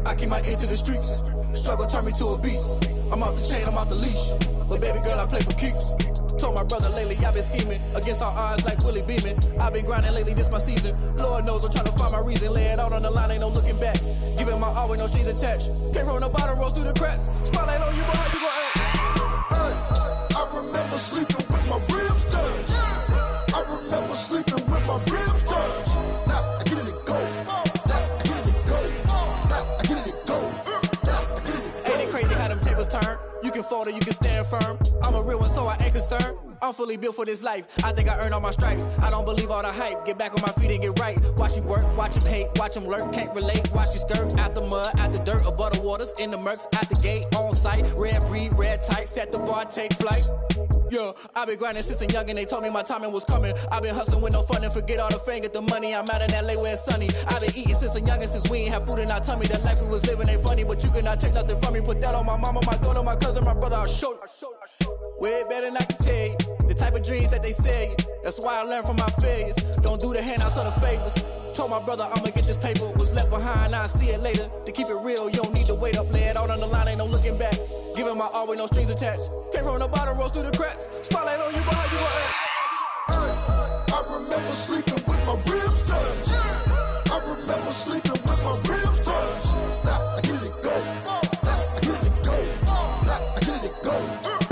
Speaker 23: I keep my ear to the streets. Struggle turned me to a beast. I'm off the chain, I'm off the leash. But baby girl, I play for keeps. Told my brother lately, I've been scheming against all odds like Willie Beeman. I've been grinding lately, this my season. Lord knows I'm trying to find my reason. Lay it out on the line, ain't no looking back. Giving my all with no strings attached. Came from the bottom, rose through the cracks. Spotlight on you, but how you gon' act?
Speaker 22: Hey, I remember sleeping with my ribs touched. I remember sleeping with my ribs touched. Now I get it and go. Now I get it and go. Now I get it and go. Now I get it and go.
Speaker 23: Ain't it crazy how them tables turn? You can fold or you can stand firm. I'm a real one, so I ain't concerned. I'm fully built for this life. I think I earned all my stripes. I don't believe all the hype. Get back on my feet and get right. Watch him work, watch him hate, watch him lurk. Can't relate, watch you skirt. Out the mud, out the dirt, above the waters, in the murks, out the gate, on site. Red breed, red tight, set the bar, take flight. Yeah, I been grinding since a young and they told me my timing was coming. I been hustling with no fun and forget all the fame, get the money. I'm out in LA where it's sunny. I been eating since a young and since we ain't have food in our tummy. The life we was living ain't funny, but you cannot take nothing from me. Put that on my mama, my daughter, my cousin, my brother, I'll show you. Way better than I can tell you. The type of dreams that they sell you. That's why I learned from my failures. Don't do the handouts or the favors. Told my brother I'ma get this paper. Was left behind, I'll see it later. To keep it real, you don't need to wait up. Lay it out on the line, ain't no looking back. Giving my all with no strings attached. Came from the bottom, rose through the cracks. Spotlight on you, but how you gon' act?
Speaker 22: I remember sleeping with my ribs touched. I remember sleeping with my ribs touched. Now I get it go. Now I get it go. Now I get it go.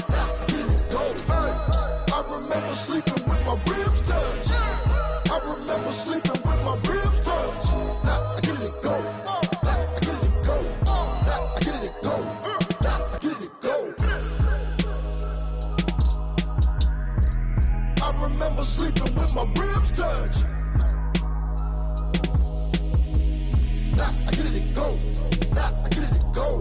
Speaker 22: Now I get it go. I remember sleeping with my ribs touched. I remember sleeping with my ribs touched. Now I get it go. Now I get it go. Now I get it go. Now I get it go. I remember sleeping with my ribs touched. Now I get it go. Now I get it go.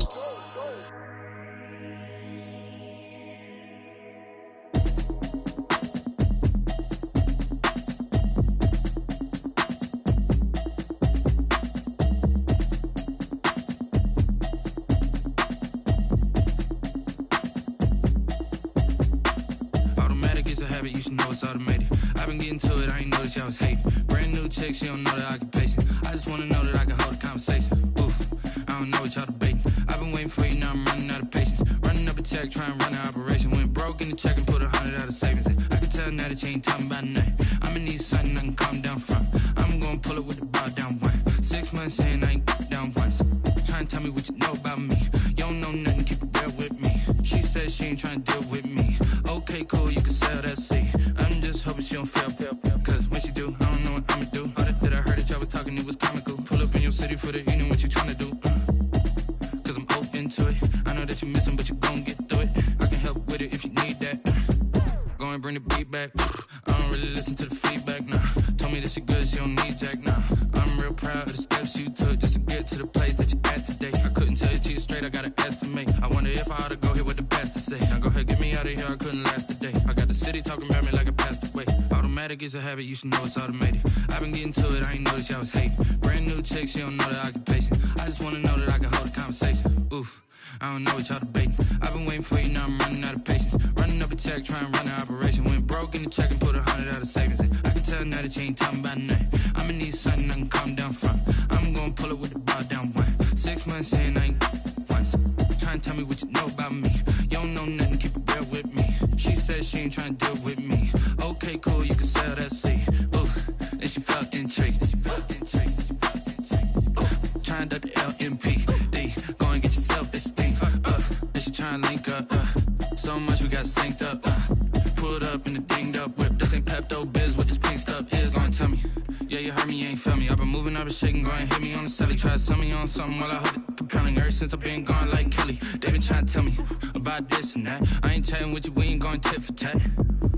Speaker 8: Automatic is a habit, you should know it's automated. I've been getting to it, I ain't noticed y'all was hating. Brand new chick, she don't know the occupation. I just wanna know that I can hold a conversation. Oof, I don't know what y'all debating. I've been waiting for you, now I'm running out of patience. Running up a check, trying to run an operation. Went broke in the check and put 100 out of savings in. I can tell now that you ain't talking about nothing. I'ma need something I can calm down from. I'm gonna pull it with the bar down one. 6 months in, I ain't down once. Trying to tell me what you know about me. You don't know nothing, keep it real with me. She says she ain't trying to deal with me. Okay, cool, you can sell that seat. I'm just hoping she don't fail. Cause when she do, I don't know what I'ma do. All that I heard that y'all was talking, it was comical. Pull up in your city for the evening, what you trying to do? Cause I'm open to it. I know that you missing, but you gon' get through it. I can help with it if you need that. Go and bring the beat back. I don't really listen to the feedback, nah. Told me that she good, she don't need jack, nah. I'm real proud of the steps you took just to get to the place that you at today. I couldn't tell you to you straight, I gotta estimate. I wonder if I ought to go here with the best to say. Now go ahead, get me out of here, I couldn't last a day. I got the city talking about me like I passed away. Automatic is a habit, you should know it's automated. I've been getting to it, I ain't noticed y'all was hating. Brand new chick, she don't know the occupation. I just wanna know that I can hold a conversation. Oof, I don't know what y'all debating. I've been waiting for you, now I'm running out of patience. Running up a check, trying to run an operation. Went broke in the check and put 100 out of savings in. I can tell now that you ain't talking about nothing. I'ma need something I can calm down from. I'm gonna pull it with the bar down one. 6 months in, I ain't once. Trying to tell me what you know about me. You don't know nothing, keep it real with me. She says she ain't trying to deal with me. Okay, cool, you can sell that seat. Ooh, and she felt intrigued. Trying to the LMPD. Go and get your self-esteem. And she trying to link up. So much we got synced up. Pulled up in the dinged up whip. This ain't Pepto-Biz, what this pink stuff is. Gonna tell me. Yeah, you heard me, you ain't felt me. I've been moving, I've been shaking, go and hit me on the celly. Try to sell me on something while I hold it compelling. Ever since I've been gone like Kelly, they been trying to tell me about this and that. I ain't chatting with you, we ain't going tit for tat.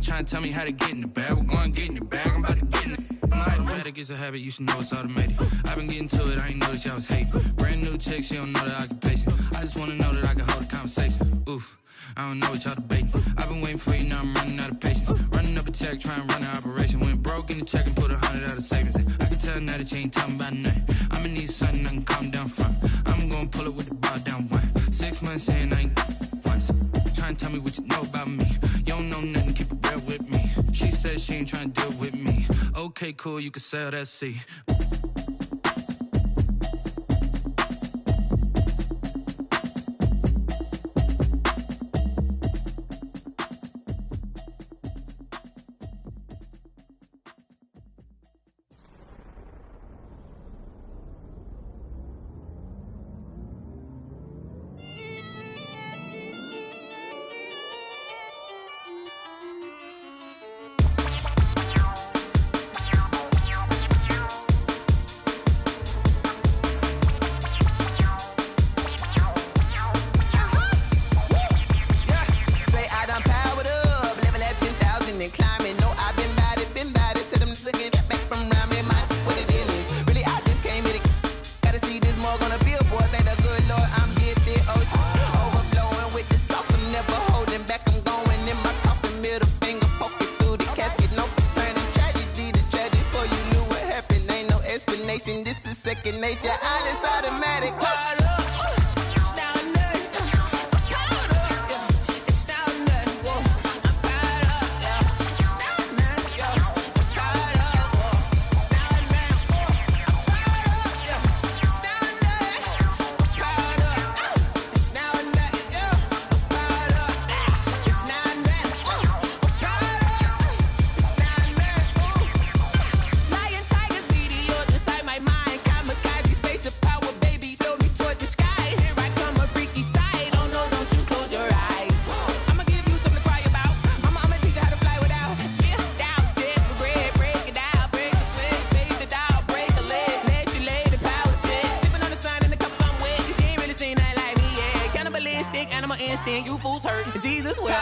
Speaker 8: Trying to tell me how to get in the bag. We're going to get in the bag, I'm about to get in it. I'm like, automatic is a habit, you should know it's automated. I've been getting to it, I ain't noticed y'all was hating. Brand new chick, she don't know the occupation. I just wanna know that I can hold a conversation. Oof, I don't know what y'all debating. I've been waiting for you, now I'm running out of patience. Running up a check, trying to run an operation. Went broke in the check and put 100 out of savings in. I can tell now that you ain't talking about nothing. I'ma need something I can calm down from. I'm gonna pull it with the bar down one. 6 months in, I ain't once. Trying to tell me what you know about me. You don't know nothing, keep it real with me. She says she ain't trying to deal with me. Okay, cool, you can sell that seat.
Speaker 13: second nature. All is automatic.
Speaker 9: Animal instinct, you fools hurt. Jesus will.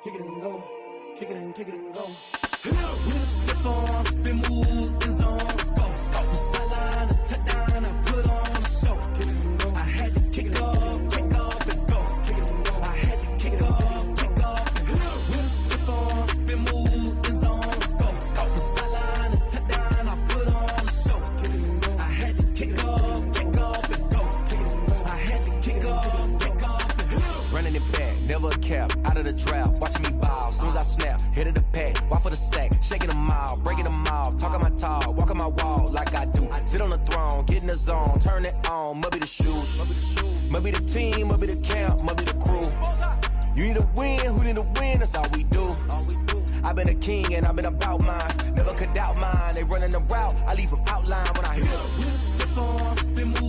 Speaker 20: Kick it and go, kick it and go. With a stiff arm, spin move, in zone, go. Sideline, a touchdown, I put on a show. Kick it and go. I had to kick off and go. Kick it and go. I had to kick off and go. With a stiff arm, spin move, in zone, go. Sideline, a touchdown, I put on a show. Kick it and go. I had to kick off and go. Kick it and go. I had to kick off and go.
Speaker 1: Running it back, never a cap, out of the drought, watching me ball. Soon as I snap, hit of the pack, walk for the sack, shaking them out, breaking them off, talking my talk, walking my wall like I do. Sit on the throne, get in the zone, turn it on, must be the shoes, must be the team, must be the camp, must be the crew. You need a win, who need a win, that's all we do. I've been a king and I've been about mine, never could doubt mine. They running the route, I leave them outline when I hit.
Speaker 20: With a stiff arm, spin move.